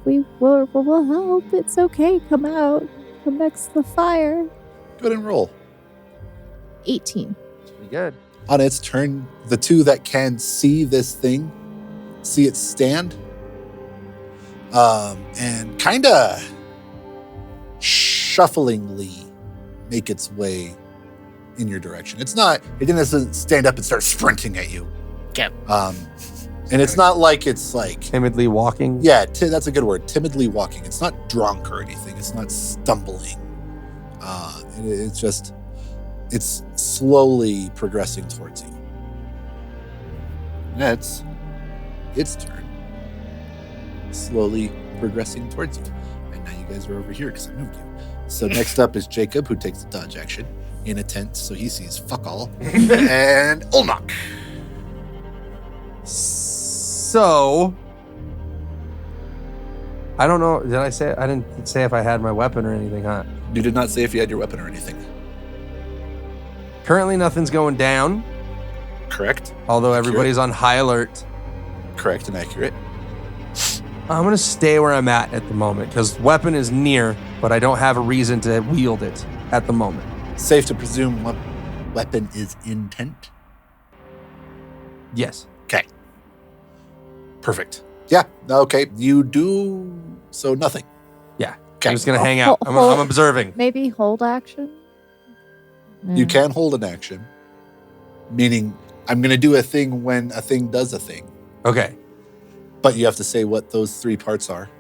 we'll help. It's okay. Come out. Come next to the fire. Go ahead and roll. 18. Pretty good. On its turn, the two that can see this thing, see it stand, and kind of shufflingly make its way in your direction. It doesn't stand up and start sprinting at you. Okay. And it's not like it's like, Timidly walking. yeah, that's a good word, timidly walking. It's not drunk or anything. It's not stumbling. It's slowly progressing towards you. That's its turn. Slowly progressing towards you. And now you guys are over here because I moved you. So next up is Jacob, who takes the dodge action in a tent, so he sees fuck all. And Olnak. So, I don't know. Did I say? I didn't say if I had my weapon or anything, huh? You did not say if you had your weapon or anything. Currently, nothing's going down. Correct? Although everybody's on high alert. Correct and accurate. I'm gonna stay where I'm at the moment because weapon is near, but I don't have a reason to wield it at the moment. Safe to presume weapon is in tent? Yes. Okay. Perfect. Yeah. Okay. You do so nothing. Yeah. Okay. I'm just gonna hang out. I'm observing. Maybe hold action. You can hold an action, meaning I'm going to do a thing when a thing does a thing. Okay. But you have to say what those three parts are.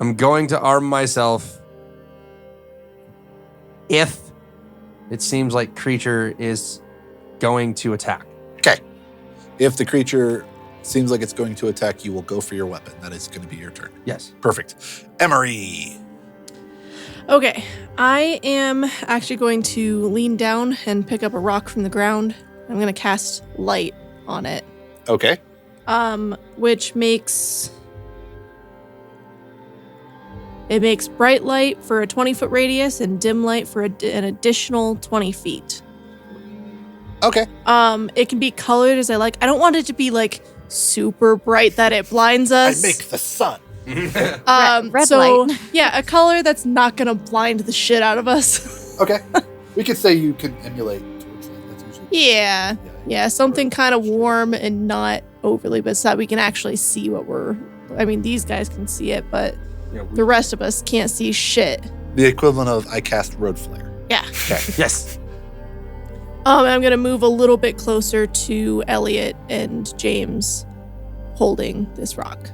I'm going to arm myself if it seems like creature is going to attack. Okay. If the creature seems like it's going to attack, you will go for your weapon. That is going to be your turn. Yes. Perfect. Emery. Okay, I am actually going to lean down and pick up a rock from the ground. I'm going to cast light on it. Okay. Which makes bright light for a 20-foot radius and dim light for an additional 20 feet. Okay. It can be colored as I like. I don't want it to be like super bright that it blinds I us. make the sun. Red so light. yeah, a color that's not gonna blind the shit out of us. Okay. We could say you can emulate towards that. That's usually Yeah, something kind of warm and not overly, but so that we can actually see what we're. I mean, these guys can see it, but the rest of us can't see shit. the equivalent of I cast road flare. Yeah. Okay. Yes. I'm gonna move a little bit closer to Elliot and James, holding this rock.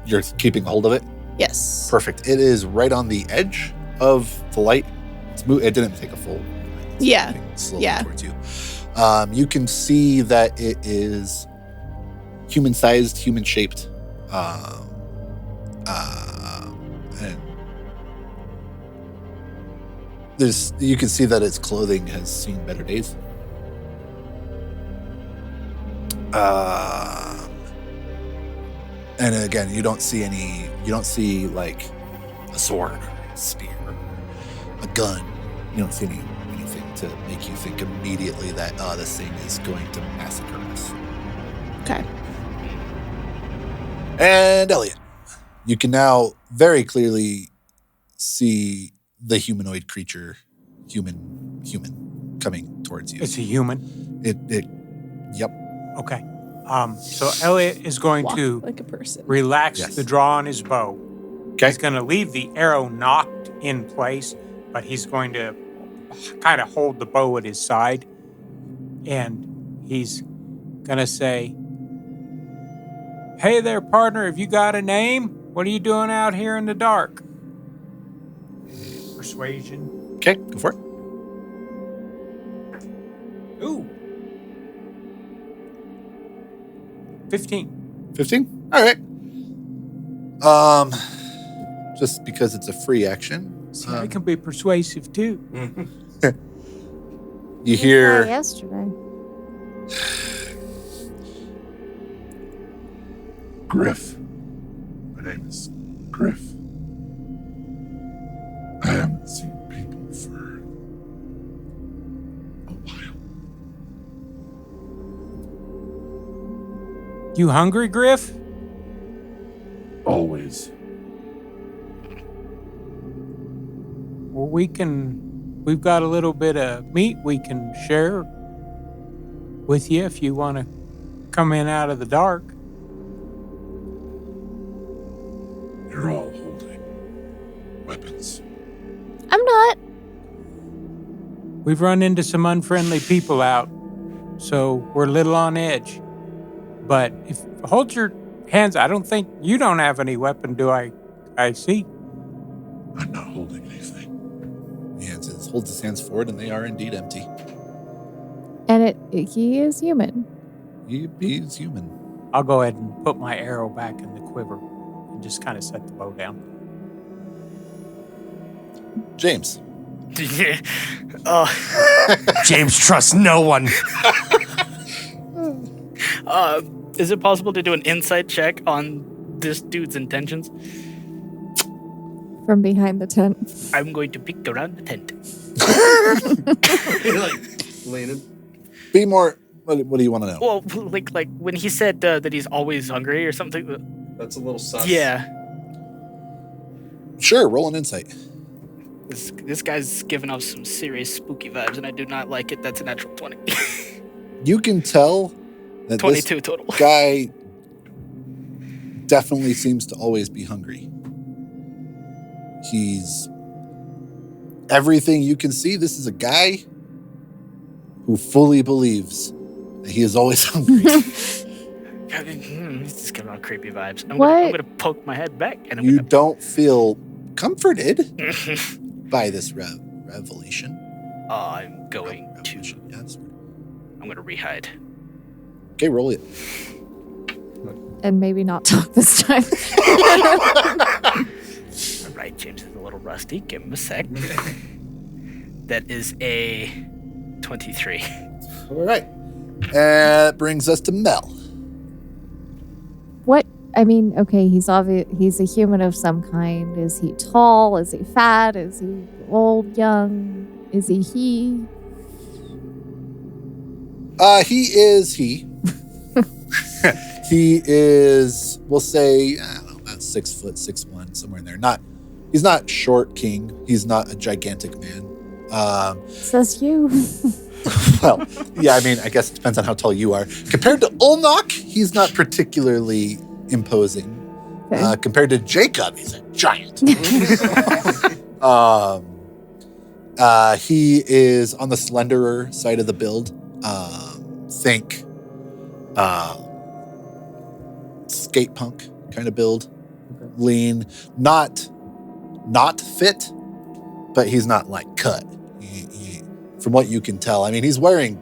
You're keeping hold of it? Yes. Perfect. It is right on the edge of the light. It didn't take a full. It's Yeah. moving slowly Yeah. towards you. You can see that it is human-sized, human-shaped, and you can see that its clothing has seen better days. And again, you don't see like a sword or a spear or a gun. You don't see anything to make you think immediately that this thing is going to massacre us. Okay. And Elliot, you can now very clearly see the humanoid creature, human, coming towards you. It's a human. Yep. Okay. So Elliot is going Walk to like a person. relax Yes. the draw on his bow. Okay. He's going to leave the arrow knocked in place, but he's going to kind of hold the bow at his side. And he's going to say, "Hey there, partner, have you got a name? What are you doing out here in the dark?" Persuasion. Okay, go for it. Ooh. 15. 15? All right. Just because it's a free action. See, I can be persuasive too. You hear Yesterday. Griff. My name is Griff. I haven't seen people for a while. You hungry, Griff? Always. Well, we've got a little bit of meat we can share with you if you want to come in out of the dark. You're all holding weapons. I'm not. We've run into some unfriendly people out, so we're a little on edge. But hold your hands. I don't think you don't have any weapon, do I? I see. I'm not holding anything. he holds his hands forward, and they are indeed empty. And he is human. He's human. I'll go ahead and put my arrow back in the quiver and just kind of set the bow down. James. James trusts no one. Is it possible to do an insight check on this dude's intentions? From behind the tent. I'm going to peek around the tent. Leaning. Be more. What do you want to know? Well, like when he said that he's always hungry or something. That's a little sus. Yeah, Sure, roll an insight. this guy's giving off some serious spooky vibes, and I do not like it. That's a natural 20. You can tell that 22 total. this guy definitely seems to always be hungry. He's everything you can see. This is a guy who fully believes that he is always hungry. He's just giving off creepy vibes. I'm What? gonna poke my head back, and You don't feel comforted by this revelation. I'm going to. Revolution, yes. I'm going to rehide. Okay, roll it. And maybe not talk this time. All right, James is a little rusty. Give him a sec. That is a 23. All right. And that brings us to Mel. What? I mean, okay, he's obvious. He's a human of some kind. Is he tall? Is he fat? Is he old, young? Is he? He is he. He is, we'll say, I don't know, about 6 foot, 6'1", somewhere in there. He's not short king. He's not a gigantic man. Says you. Well, yeah, I mean, I guess it depends on how tall you are. Compared to Ulnok, he's not particularly imposing. Okay. Compared to Jacob, he's a giant. He is on the slenderer side of the build. Think skate punk kind of build. Okay. Lean, not fit, but he's not like cut. From what you can tell, I mean, he's wearing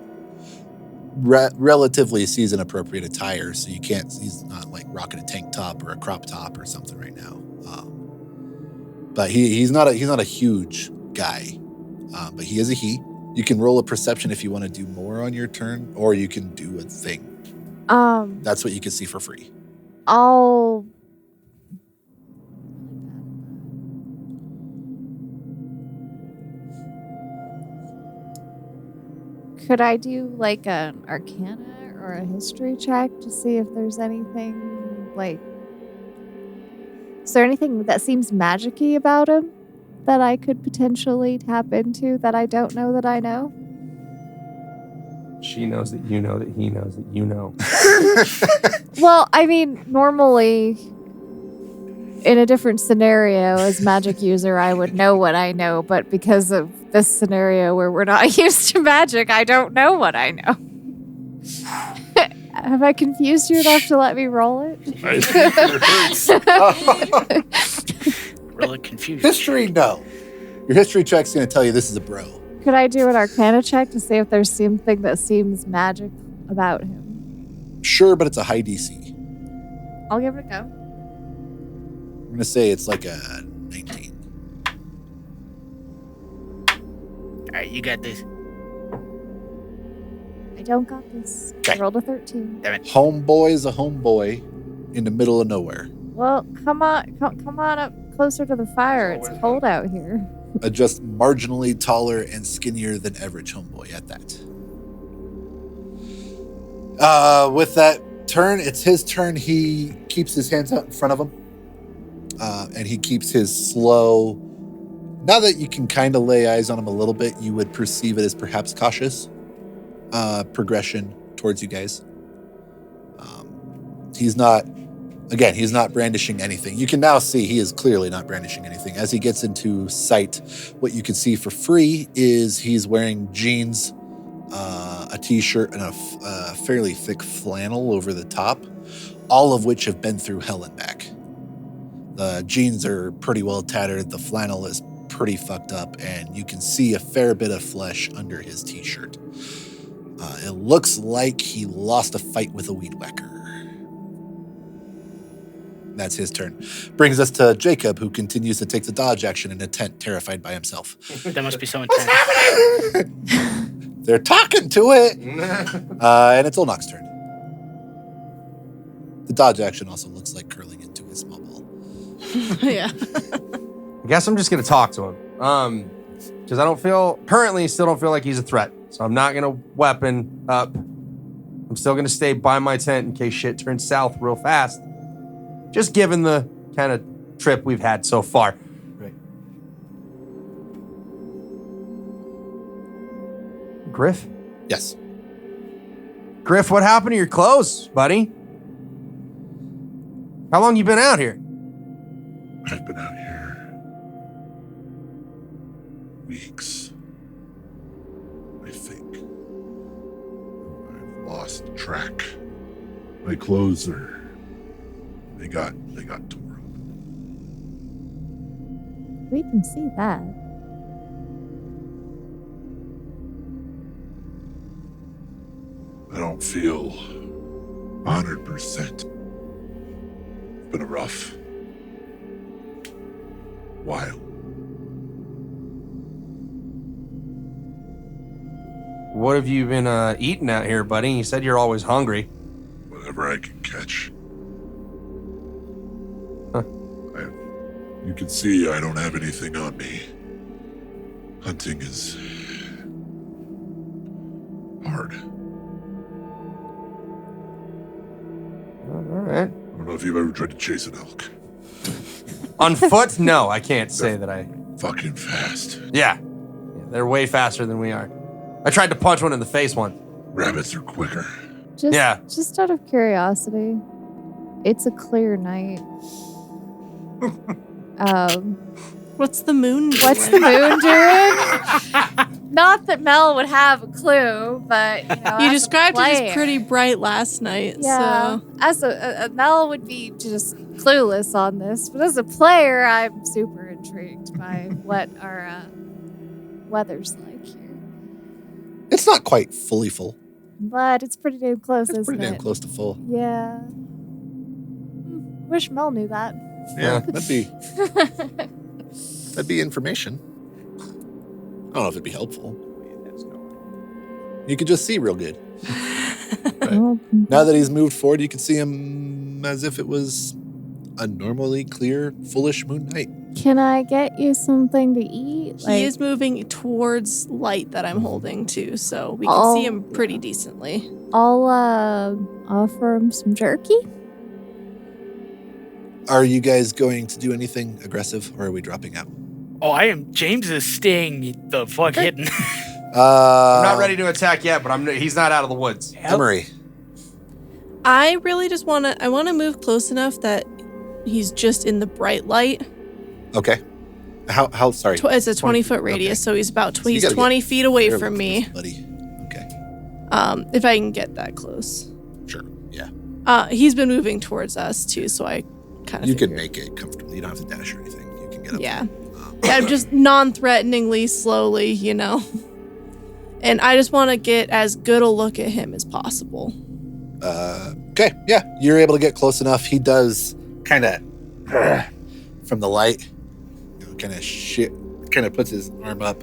relatively season appropriate attire, so he's not like rocking a tank top or a crop top or something right now. But he's not a huge guy, but he is a he. You can roll a perception if you want to do more on your turn, or you can do a thing. That's what you can see for free. I'll. Could I do like an Arcana or a History check to see if there's anything like? Is there anything that seems magic-y about him that I could potentially tap into that I don't know that I know? She knows that you know that he knows that you know. Well, I mean, normally in a different scenario as magic user, I would know what I know, but because of this scenario where we're not used to magic, I don't know what I know. Have I confused you enough to let me roll it? I think it hurts. Really confused. History, no. Your history check's going to tell you this is a bro. Could I do an Arcana check to see if there's something that seems magic about him? Sure, but it's a high DC. I'll give it a go. I'm going to say it's like a 19. All right, you got this. I don't got this. I Okay. rolled a 13. Damn it. Homeboy's a homeboy in the middle of nowhere. Well, come on up closer to the fire. It's cold out here. A just marginally taller and skinnier than average homeboy at that. With that turn, it's his turn. He keeps his hands out in front of him. And he keeps his slow. Now that you can kind of lay eyes on him a little bit, you would perceive it as perhaps cautious progression towards you guys. He's not brandishing anything. You can now see he is clearly not brandishing anything. As he gets into sight, what you can see for free is he's wearing jeans, a t-shirt, and a fairly thick flannel over the top, all of which have been through hell and back. The jeans are pretty well tattered, the flannel is pretty fucked up, and you can see a fair bit of flesh under his t-shirt. It looks like he lost a fight with a weed whacker. That's his turn. Brings us to Jacob, who continues to take the dodge action in a tent, terrified by himself. That must be so intense. They're talking to it. And it's Olnok's turn. The dodge action also looks like curling into a small ball. Yeah. I guess I'm just gonna talk to him. Because I still don't feel like he's a threat. So I'm not gonna weapon up. I'm still gonna stay by my tent in case shit turns south real fast. Just given the kind of trip we've had so far. Right. Griff? Yes. Griff, what happened to your clothes, buddy? How long you been out here? I've been out here weeks, I think. I've lost track. My clothes they got torn up. We can see that. I don't feel 100%. It's been a rough while. What have you been eating out here, buddy? You said you're always hungry. Whatever I can catch. Huh. You can see I don't have anything on me. Hunting is hard. All right. I don't know if you've ever tried to chase an elk. On foot? No, I can't say that I... Fucking fast. Yeah. They're way faster than we are. I tried to punch one in the face once. Rabbits are quicker. Just out of curiosity, it's a clear night. What's the moon doing? What's the moon doing? Not that Mel would have a clue, but you know, You as a described it player, as pretty bright last night, Yeah, so as a Mel would be just clueless on this, but as a player, I'm super intrigued by what our weather's like here. It's not quite fully full. But it's pretty damn close, It's isn't pretty damn it? close to full. Yeah. Wish Mel knew that. Yeah, that'd be information. I don't know if it'd be helpful. You could just see real good. Well, Now that he's moved forward, you can see him as if it was a normally clear, fullish moon night. can I get you something to eat? he is moving towards light that I'm holding too, so we can see him pretty decently. I'll offer him some jerky. Are you guys going to do anything aggressive, or are we dropping out? Oh, I am. James is staying the fuck hidden. I'm not ready to attack yet, but he's not out of the woods. Emery. I really just want to move close enough that he's just in the bright light. Okay. How sorry. It's a 20-foot radius, so he's about So you he's gotta 20 get feet away fairly from close, me. buddy. Okay. If I can get that close. Sure. Yeah. He's been moving towards us too, so I kind of You can make it comfortable. You don't have to dash or anything. You can get up. Yeah. there. Yeah, just non-threateningly, slowly, you know. And I just want to get as good a look at him as possible. Okay. Yeah. You're able to get close enough. He does kind of from the light. Kind of puts his arm up.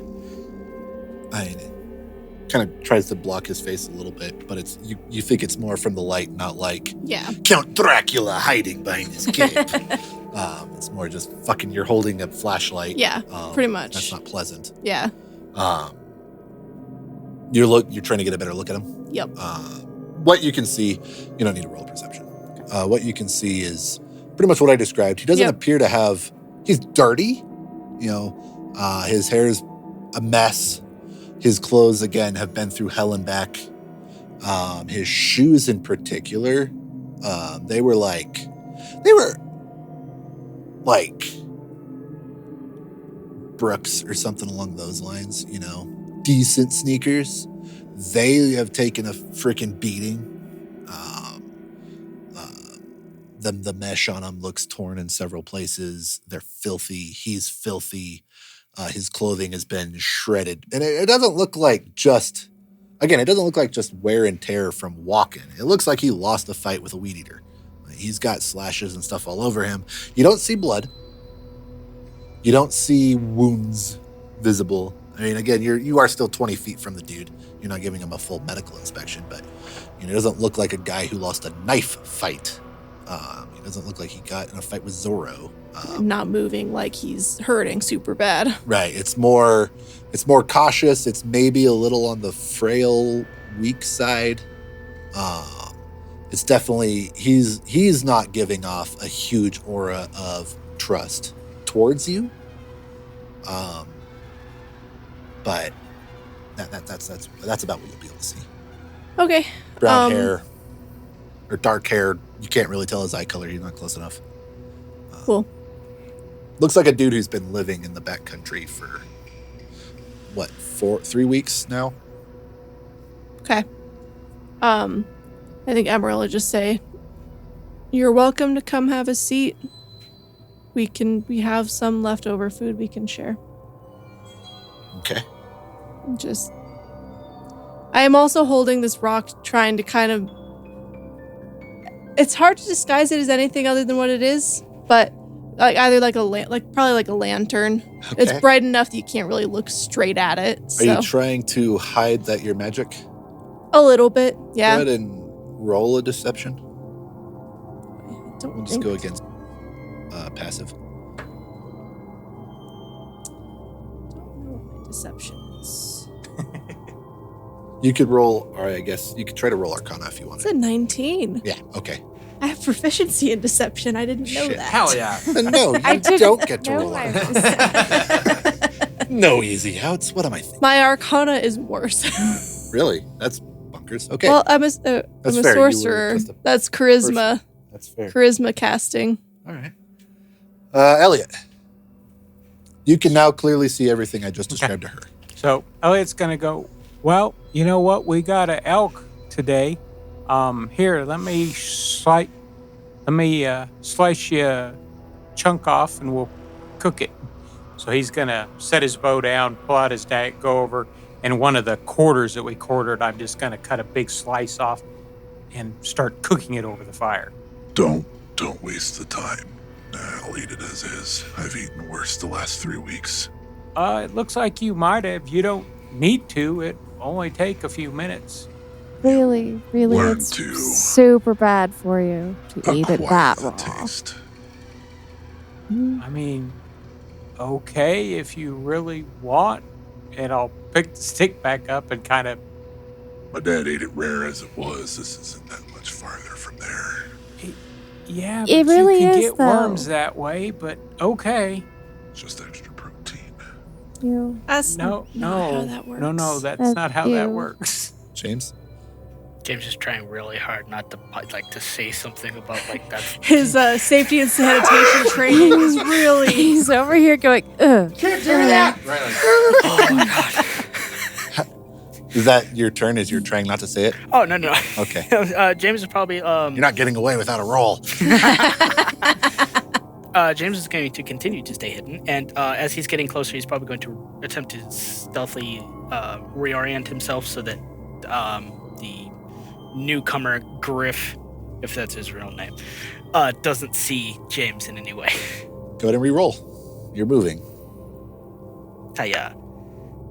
Kind of tries to block his face a little bit, but it's you think it's more from the light, not like Yeah. Count Dracula hiding behind his cape. It's more just fucking you're holding a flashlight. Yeah, pretty much. That's not pleasant. Yeah. You're trying to get a better look at him. Yep. What you can see, you don't need to roll perception. What you can see is pretty much what I described. He doesn't appear to have. He's dirty. His hair's a mess. His clothes again have been through hell and back. His shoes in particular, they were like Brooks or something along those lines. Decent sneakers. They have taken a freaking beating. The mesh on them looks torn in several places. They're filthy. He's filthy. His clothing has been shredded. And it doesn't look like just wear and tear from walking. It looks like he lost a fight with a weed eater. He's got slashes and stuff all over him. You don't see blood. You don't see wounds visible. I mean, again, you are still 20 feet from the dude. You're not giving him a full medical inspection, but it doesn't look like a guy who lost a knife fight. It doesn't look like he got in a fight with Zorro. Not moving like he's hurting super bad. Right. It's more cautious. It's maybe a little on the frail, weak side. It's definitely he's not giving off a huge aura of trust towards you. But that's about what you'll be able to see. Okay. Brown hair or dark hair. You can't really tell his eye color. You're not close enough. Cool. Looks like a dude who's been living in the backcountry for 3 weeks now. Okay. I think Emerald will just say, "You're welcome to come have a seat. We have some leftover food we can share." Okay. Just I am also holding this rock, trying to kind of. It's hard to disguise it as anything other than what it is, but like either like probably like a lantern. Okay. It's bright enough that you can't really look straight at it. Are So. you trying to hide that you're magic? A little bit, yeah. Go ahead and roll a deception. Don't We'll just think- go against passive. Don't know what my deception is. You could roll, or I guess you could try to roll Arcana if you It's wanted. a 19. Yeah, okay. I have proficiency in deception. I didn't know Shit. that. Hell yeah. No, I you didn't don't get to know roll I Arcana. No easy outs. What am I thinking? My Arcana is worse. Really? That's bunkers. Okay, Well, I'm a fair. You were sorcerer. just a That's charisma. that's fair. Charisma casting. All right. Elliot, you can now clearly see everything I just described to her. So Elliot's gonna go, well, you know what? We got an elk today. Here, let me slice you a chunk off and we'll cook it. So he's gonna set his bow down, pull out his dagger, go over, and one of the quarters that we quartered, I'm just gonna cut a big slice off and start cooking it over the fire. Don't waste the time. I'll eat it as is. I've eaten worse the last 3 weeks. It looks like you might have. You don't need to. It only take a few minutes. Really, Learn it's to super bad for you to eat it Acquire that the raw. taste. I mean, okay, if you really want, and I'll pick the stick back up and kind of. My dad ate it rare as it was. This isn't that much farther from there. Yeah, It but really you can is, get though. worms that way, but okay. It's just extra protein. That's No, not how that works. no, that's That's not how that you. works. James? James is trying really hard not to to say something about that. His safety and sanitation training is really. He's over here going, ugh. Can't do that. Right, like, Oh my god. Is that your turn? Is you're trying not to say it? Oh no no. Okay. James is probably You're not getting away without a roll. James is going to continue to stay hidden, and as he's getting closer, he's probably going to attempt to stealthily reorient himself so that the newcomer Griff, if that's his real name, doesn't see James in any way. Go ahead and re-roll. You're moving. Hiya.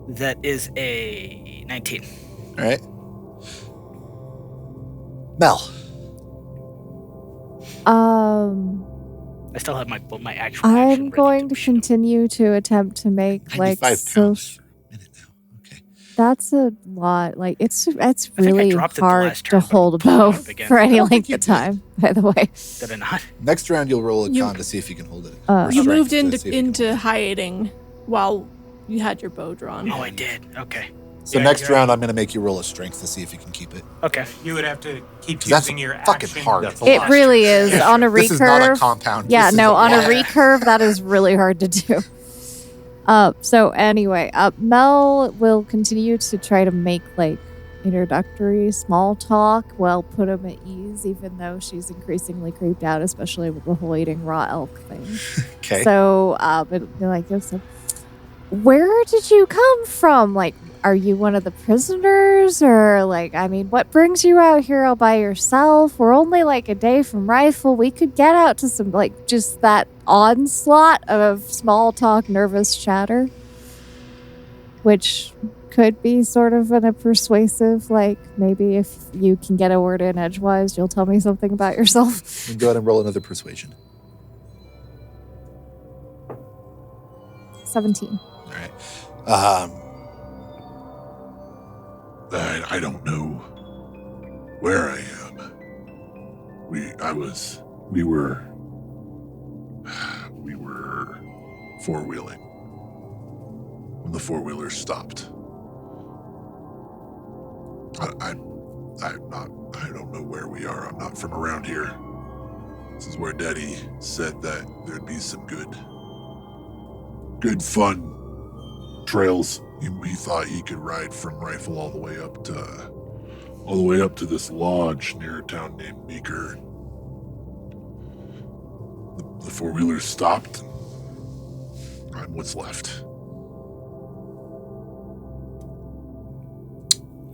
That is a 19. All right. Mel. I still have my actual action I'm ready going to shoot him. continue to attempt to make 95 pounds for a minute now. Okay. That's a lot. Like it's think I really dropped it the hard last to turn, but hold a pulled it bow up again. for I any don't think length you of did. time. By the way, Did I not? Next round, you'll roll a You- con to see if you can hold it. Uh, Or You strength moved to into see if you can into hold it. hiding while you had your bow drawn. Oh, I did. Okay. So Yeah, next you're- round, I'm going to make you roll a strength to see if you can keep it. Okay. You would have to keep 'Cause that's using your fucking action. hard. That's a it lot. really is on a This is not a recurve. compound. Yeah, This is no, on a lot. recurve, that is really hard to do. So anyway, Mel will continue to try to make introductory small talk while put him at ease, even though she's increasingly creeped out, especially with the whole eating raw elk thing. Okay. So, it'd be like this. Where did you come from? Are you one of the prisoners? Or, what brings you out here all by yourself? We're only a day from Rifle. We could get out to some, just that onslaught of small talk, nervous chatter, which could be sort of in a persuasive, maybe if you can get a word in edgewise, you'll tell me something about yourself. Go ahead and roll another persuasion. 17. All right. I don't know where I am. We were four-wheeling when the four-wheeler stopped. I don't know where we are. I'm not from around here. This is where Daddy said that there'd be some good fun trails. He thought he could ride from Rifle all the way up to this lodge near a town named Meeker. The four-wheeler stopped, and I'm what's left.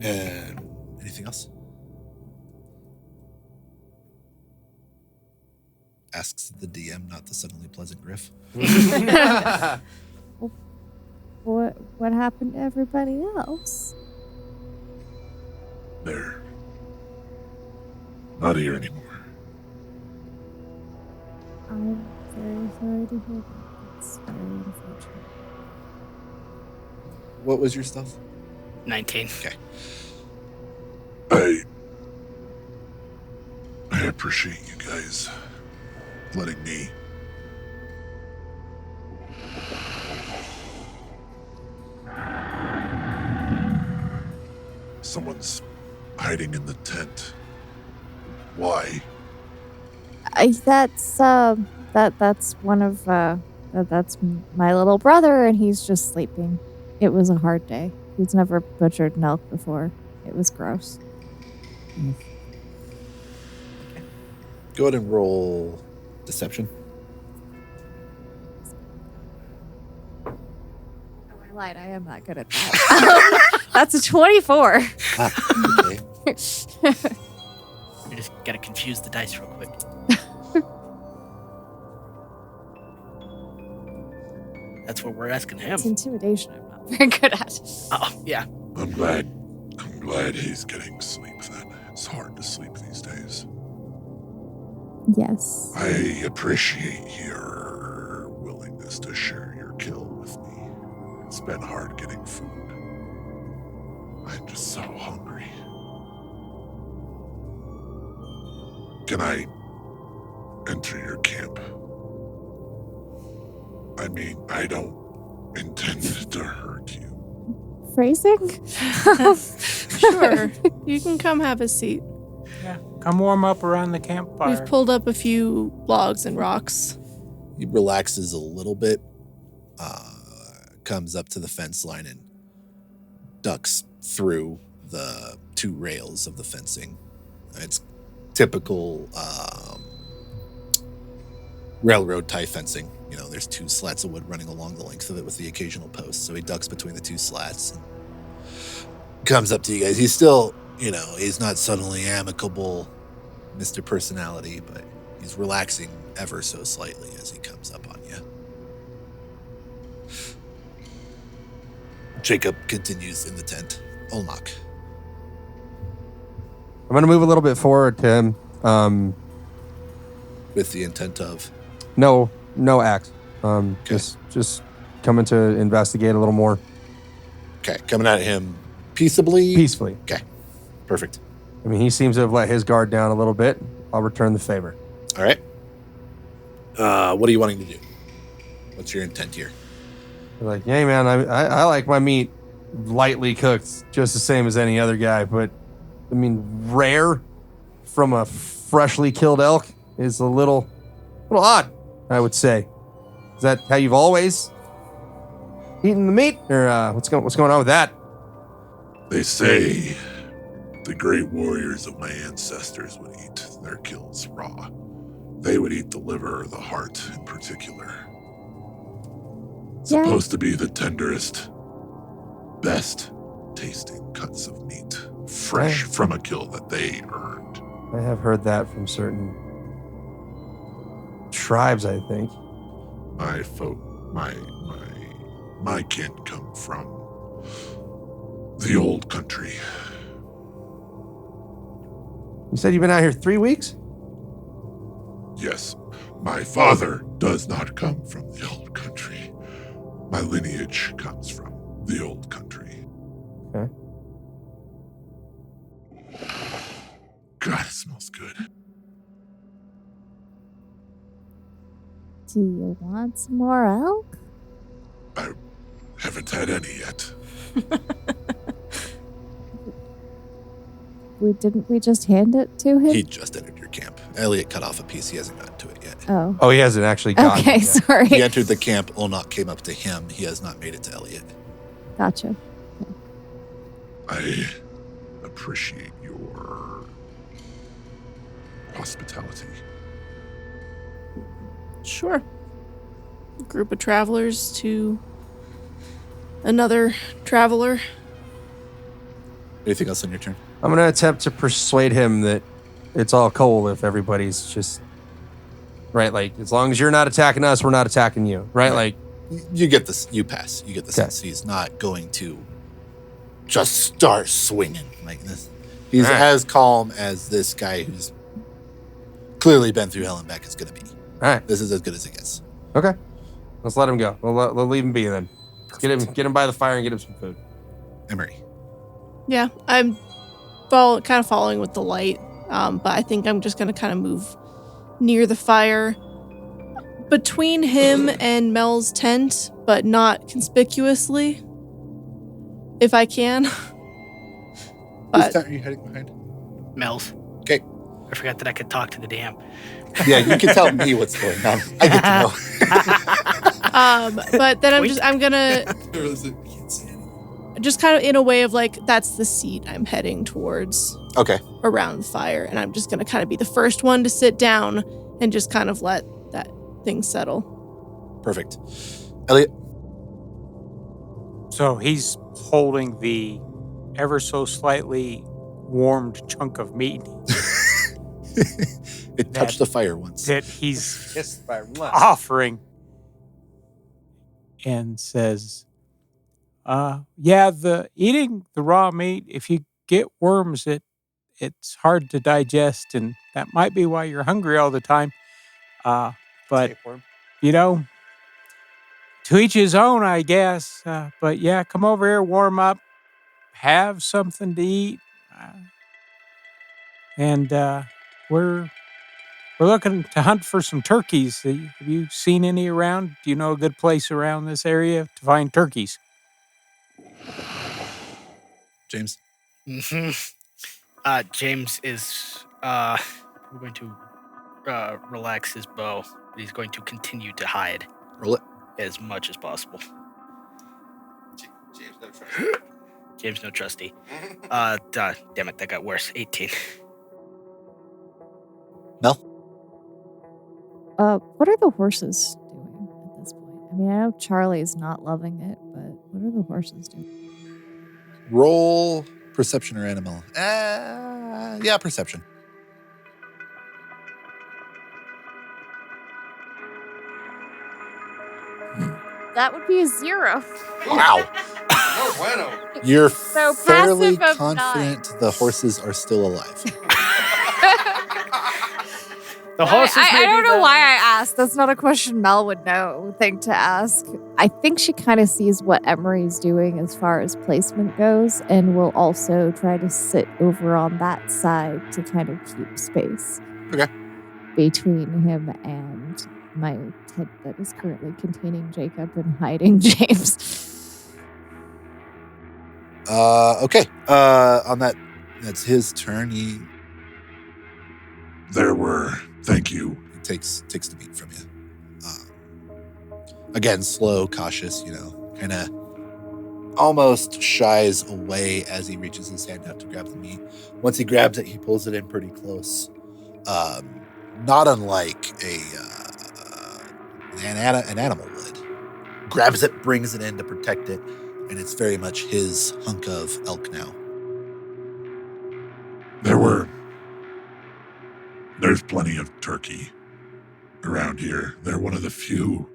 And anything else? Asks the DM, not the suddenly pleasant Griff. What happened to everybody else? They're not here anymore. I'm very sorry to hear that. It's very unfortunate. What was your stealth? 19. Okay. I appreciate you guys letting me. Someone's hiding in the tent. Why? That's one of that's my little brother, and he's just sleeping. It was a hard day. He's never butchered an elk before. It was gross. Go ahead and roll deception. I lied. I am not good at that. That's a 24. Okay. You just gotta confuse the dice real quick. That's what we're asking him. It's intimidation. I'm not very good at. Oh, yeah. I'm glad he's getting sleep then. It's hard to sleep these days. Yes. I appreciate your willingness to share your kill with me. It's been hard getting food. I'm just so hungry. Can I enter your camp? I mean, I don't intend to hurt you. Phrasing? Sure. You can come have a seat. Yeah, come warm up around the campfire. We've pulled up a few logs and rocks. He relaxes a little bit, comes up to the fence line and ducks through the two rails of the fencing. It's typical railroad tie fencing. You know, there's two slats of wood running along the length of it with the occasional posts. So he ducks between the two slats and comes up to you guys. He's still, he's not suddenly amicable Mr. Personality, but he's relaxing ever so slightly as he comes up on you. Jacob continues in the tent. Olmok. I'm going to move a little bit forward to him. With the intent of? No axe. Just coming to investigate a little more. Okay, coming at him peaceably? Peacefully. Okay, perfect. I mean, he seems to have let his guard down a little bit. I'll return the favor. All right. What are you wanting to do? What's your intent here? They're like, hey, man, I like my meat lightly cooked, just the same as any other guy. But, I mean, rare from a freshly killed elk is a little odd, I would say. Is that how you've always eaten the meat? Or what's going on with that? They say the great warriors of my ancestors would eat their kills raw. They would eat the liver or the heart in particular. Yeah. Supposed to be the tenderest, best tasting cuts of meat, fresh from a kill that they earned. I have heard that from certain tribes, I think. My folk, my kin come from the old country. You said you've been out here 3 weeks? Yes, my father does not come from the old country. My lineage comes from the old country. Okay. God, it smells good. Do you want some more elk? I haven't had any yet. Didn't we just hand it to him? He just entered your camp. Elliot cut off a piece. He hasn't gotten to it yet. Oh, He hasn't actually gotten okay. it yet. Sorry. He entered the camp. Olmok came up to him. He has not made it to Elliot. Gotcha. I appreciate your hospitality. Sure. A group of travelers to another traveler. Anything else on your turn? I'm going to attempt to persuade him that it's all cool if everybody's just... Right, like, as long as you're not attacking us, we're not attacking you. Right, like... You get this. You pass. You get the sense he's not going to just start swinging like this. He's as calm as this guy who's clearly been through hell and back is going to be. All right. This is as good as it gets. Okay. Let's let him go. We'll leave him be then. Get him by the fire and get him some food. Emery. Yeah, I'm kind of following with the light, but I think I'm just going to kind of move near the fire between him and Mel's tent, but not conspicuously, if I can. Whose tent are you hiding behind? Mel's. Okay. I forgot that I could talk to the dam. Yeah, you can tell me what's going on. I get to know. But then I'm gonna just kind of in a way of like, that's the seat I'm heading towards. Okay. Around the fire, and I'm just gonna kind of be the first one to sit down and just kind of let that thing settle. Perfect. Elliot. So he's holding the ever so slightly warmed chunk of meat It touched the fire once. that he's Kissed by offering and says, yeah, eating the raw meat, if you get worms, it's hard to digest, and that might be why you're hungry all the time. But, you know, to each his own, I guess. But yeah, come over here, warm up, have something to eat. And we're looking to hunt for some turkeys. Have you seen any around? Do you know a good place around this area to find turkeys? James. James is going to relax his bow. He's going to continue to hide. Roll it. As much as possible. James, no trusty. James, no trusty. Damn it, that got worse. 18. Mel? What are the horses doing at this point? I mean, I know Charlie's not loving it, but what are the horses doing? Roll perception or animal. Yeah, perception. That would be a 0. Wow. No bueno. You're So fairly passive of confident the horses are still alive. The horses I don't know why I asked. That's not a question Mel would think to ask. I think she kind of sees what Emery's doing as far as placement goes, and will also try to sit over on that side to kind of keep space. Okay. Between him and my tent that is currently containing Jacob and hiding James. Okay. On that's his turn. Thank you. He takes the beat from you. Again, slow, cautious, kind of almost shies away as he reaches his hand out to grab the meat. Once he grabs it, he pulls it in pretty close. Not unlike an animal would. Grabs it, brings it in to protect it, and it's very much his hunk of elk now. There's plenty of turkey around here. They're one of the few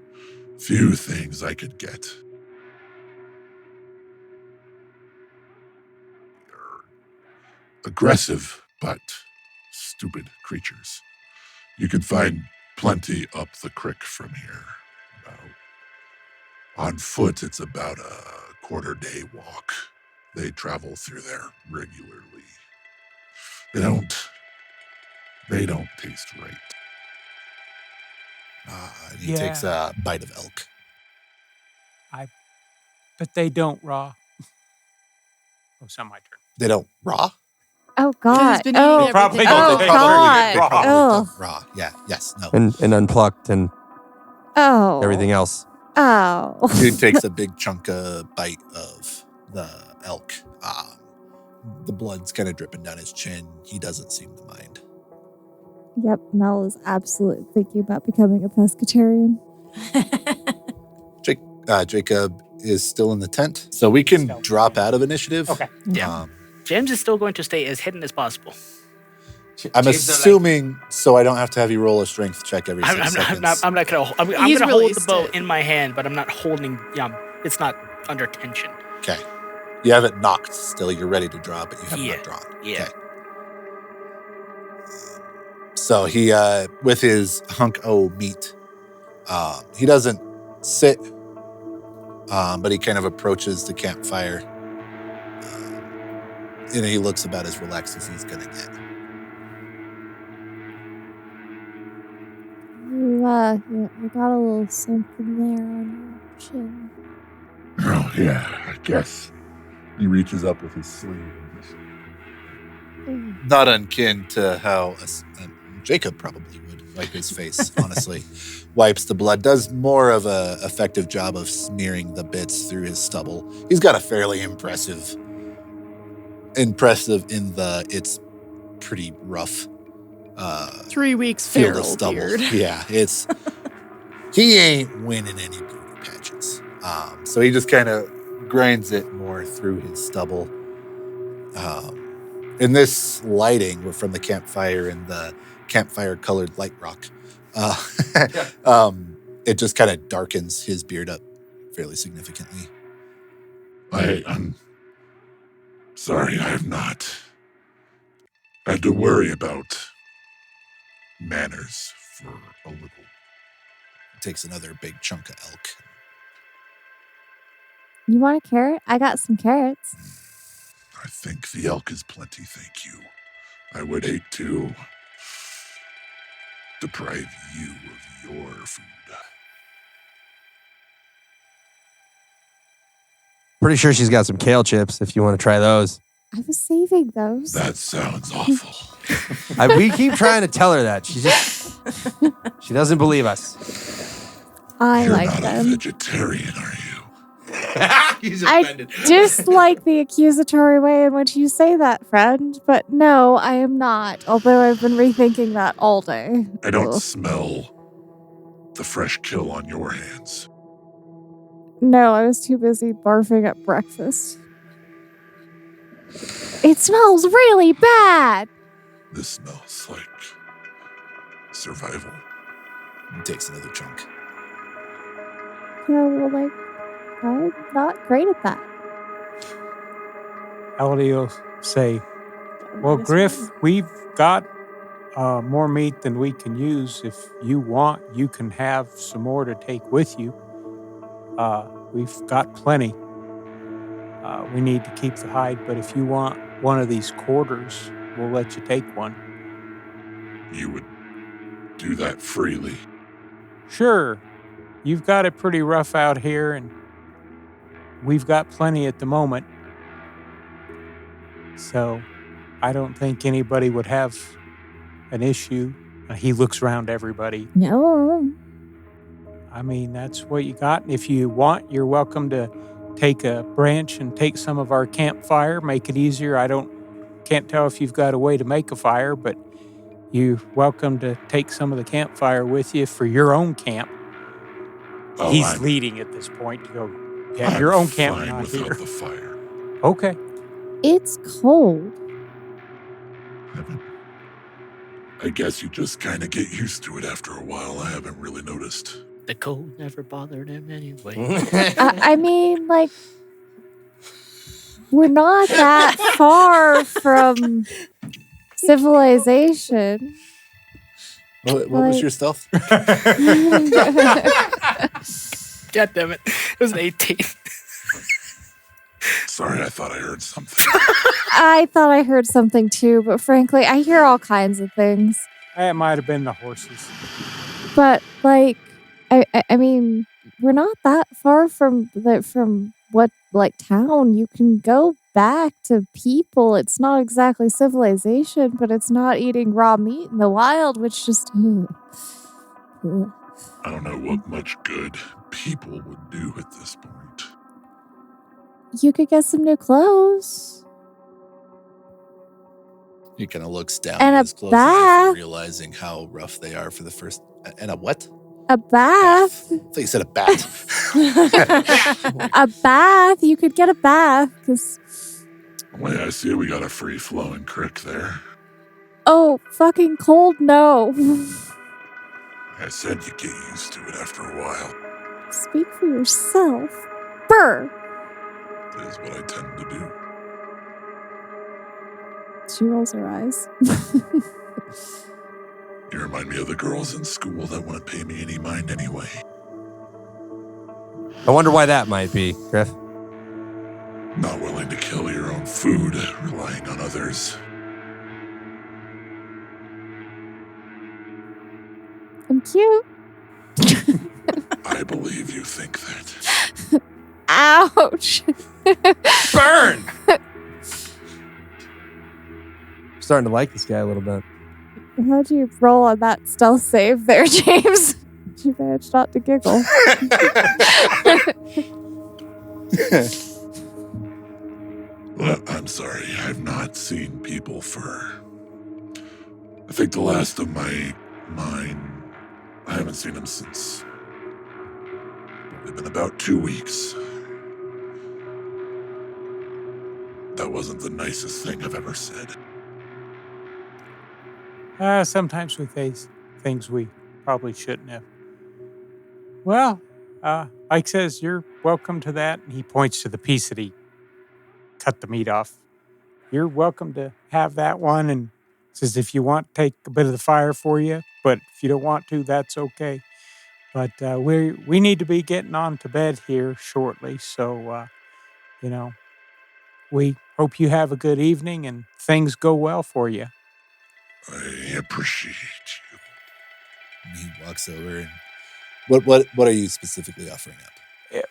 things I could get. They're aggressive, but stupid creatures. You could find plenty up the creek from here. On foot, it's about a quarter-day walk. They travel through there regularly. They don't taste right. And he takes a bite of elk. But they don't raw. Oh, it's not my turn. They don't raw? Oh, God. He's been eating Oh, Probably everything. don't. oh They God. They probably Oh. don't raw. Yeah, yes, no. And unplucked and Oh. everything else. Oh. Dude takes a big chunk of bite of the elk. The blood's kind of dripping down his chin. He doesn't seem to mind. Yep, Mel is absolutely thinking about becoming a pescatarian. Jacob is still in the tent, so we can drop out of initiative. Okay. Yeah. James is still going to stay as hidden as possible. I'm assuming, so I don't have to have you roll a strength check every 6 seconds. I'm not gonna. I'm He's gonna hold the released bow it. in my hand, but I'm not holding. It's not under tension. Okay. You haven't knocked still. You're ready to draw, but you have not drawn. Yeah. Okay. So he, with his hunk o' meat, he doesn't sit, but he kind of approaches the campfire. And he looks about as relaxed as he's going to get. You got a little something there on your chin. Oh, yeah, I guess. He reaches up with his sleeve. Not unkin to how Jacob probably would wipe his face, honestly. Wipes the blood, does more of a effective job of smearing the bits through his stubble. He's got a fairly impressive in the it's pretty rough 3 weeks field of feral stubble. beard. Yeah, it's he ain't winning any beauty pageants. So he just kind of grinds it more through his stubble. In this lighting from the campfire and the campfire colored light rock, it just kind of darkens his beard up fairly significantly. I'm sorry, I have not had to worry about manners for a little. Takes another big chunk of elk. You want a carrot? I got some carrots. I think the elk is plenty, thank you. I would hate to deprive you of your food. Pretty sure she's got some kale chips if you want to try those. I was saving those. That sounds awful. We keep trying to tell her that. She doesn't believe us. I You're like not a them. vegetarian, are you? He's I just like the accusatory way in which you say that, friend. But no, I am not. Although I've been rethinking that all day. I don't Ugh. smell the fresh kill on your hands. No, I was too busy barfing at breakfast. It smells really bad. This smells like survival. Takes another chunk. Yeah, well, I'm not great at that. Elodie will say, well, Griff, we've got more meat than we can use. If you want, you can have some more to take with you. We've got plenty. We need to keep the hide, but if you want one of these quarters, we'll let you take one. You would do that freely. Sure. You've got it pretty rough out here, and we've got plenty at the moment. So I don't think anybody would have an issue. He looks around everybody. No. I mean, that's what you got. If you want, you're welcome to take a branch and take some of our campfire, make it easier. Can't tell if you've got a way to make a fire, but you're welcome to take some of the campfire with you for your own camp. Oh, He's I'm leading at this point to go, yeah, your own camp, fine not without here. the fire. Okay. It's cold. I guess you just kind of get used to it after a while. I haven't really noticed. The cold never bothered him anyway. I mean, we're not that far from civilization. What was your stealth? God damn it. It was an 18. Sorry, I thought I heard something. I thought I heard something too, but frankly, I hear all kinds of things. It might have been the horses. But I mean, we're not that far from what town. You can go back to people. It's not exactly civilization, but it's not eating raw meat in the wild, which just. I don't know what much good people would do at this point. You could get some new clothes. He kind of looks down And at a his clothes, bath. realizing how rough they are for the first. And a what? A bath. I thought you said a bat. A bath. You could get a bath because Well, I see we got a free-flowing creek there. Oh, fucking cold, no. I said you get used to it after a while. Speak for yourself. Brr. That is what I tend to do. She rolls her eyes. You remind me of the girls in school that wouldn't pay me any mind anyway. I wonder why that might be, Griff. Not willing to kill your own food, relying on others. I'm cute. I believe you think that. Ouch. Burn! Starting to like this guy a little bit. How'd you roll on that stealth save there, James? You managed not to giggle. Well, I'm sorry, I've not seen people for... I think the last of mine... I haven't seen him since... It's been about 2 weeks. That wasn't the nicest thing I've ever said. Sometimes we face things we probably shouldn't have. Well, Ike says you're welcome to that. And he points to the piece that he cut the meat off. You're welcome to have that one, and says if you want, take a bit of the fire for you. But if you don't want to, that's okay. But we need to be getting on to bed here shortly. So, we hope you have a good evening and things go well for you. I appreciate you. And he walks over and what are you specifically offering up?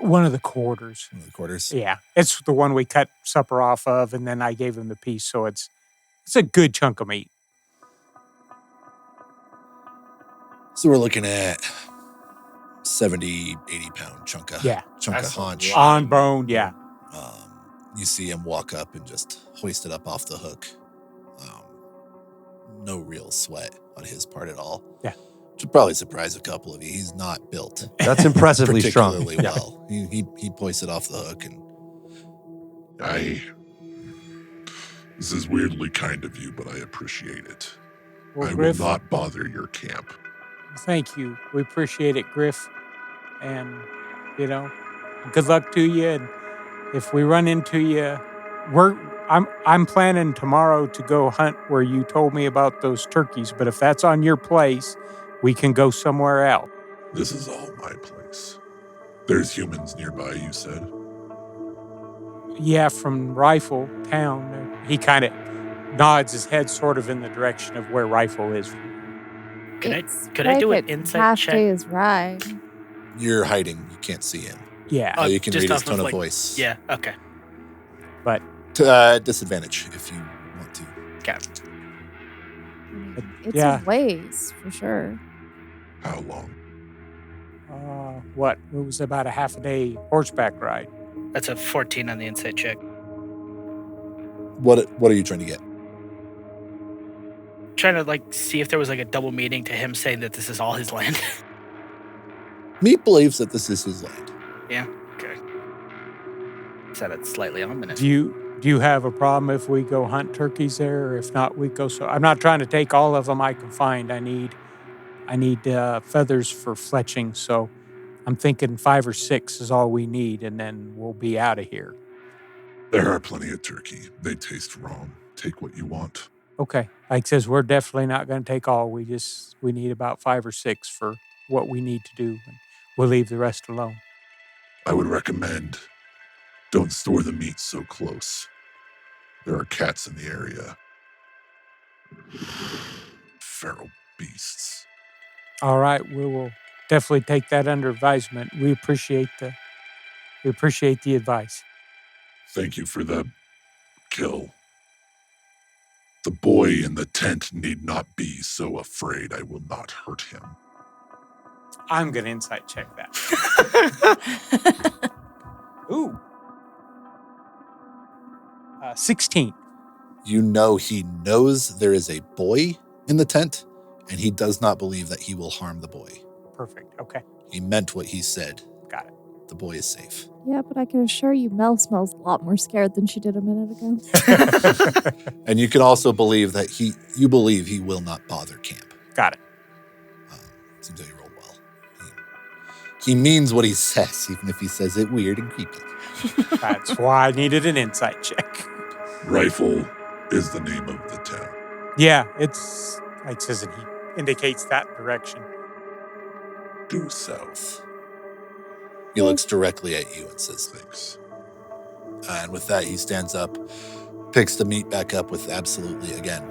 One of the quarters. One of the quarters? Yeah, it's the one we cut supper off of, and then I gave him the piece, so it's a good chunk of meat. So we're looking at 70, 80-pound chunk of haunch. On bone, yeah. You see him walk up and just hoist it up off the hook. No real sweat on his part at all. Yeah. Which would probably surprise a couple of you. He's not built That's impressively strong. particularly well. He hoists it off the hook and This is weirdly kind of you, but I appreciate it. Well, I Griff, will not bother your camp. thank you. We appreciate it, Griff. And, good luck to you. And if we run into you, I'm planning tomorrow to go hunt where you told me about those turkeys. But if that's on your place, we can go somewhere else. This is all my place. There's humans nearby, you said. Yeah, from Rifle Town. He kind of nods his head sort of in the direction of where Rifle is. Could I do an insight half check? day's ride. you're hiding. You can't see him. Yeah. Oh, you can just read his off of, tone of like- voice. Yeah, okay. But Disadvantage if you want to. It's Yeah. a ways, for sure. How long? It was about a half a day horseback ride. That's a 14 on the insight check. What are you trying to get? Trying to see if there was a double meaning to him saying that this is all his land. Meat believes that this is his land. Yeah, okay. Said it slightly ominous. Do you have a problem if we go hunt turkeys there, or if not, we go? So I'm not trying to take all of them I can find. I need feathers for fletching, so I'm thinking 5 or 6 is all we need, and then we'll be out of here. There are plenty of turkey. They taste wrong. Take what you want. Okay. Like says, we're definitely not going to take all. We need about 5 or 6 for what we need to do, and we'll leave the rest alone. I would recommend don't store the meat so close. There are cats in the area. Feral beasts. All right, we will definitely take that under advisement. We appreciate the advice. Thank you for the kill. The boy in the tent need not be so afraid. I will not hurt him. I'm going to insight check that. Ooh. 16. You know he knows there is a boy in the tent, and he does not believe that he will harm the boy. Perfect. Okay. He meant what he said. Got it. the boy is safe. Yeah, but I can assure you Mel smells a lot more scared than she did a minute ago. And you can also believe that you believe he will not bother camp. Got it. Seems like he rolled well. He means what he says, even if he says it weird and creepy. That's why I needed an insight check. Rifle is the name of the town. Yeah, it says it. He indicates that direction. Due south. He looks directly at you and says, Thanks. and with that, he stands up, picks the meat back up with absolutely, again,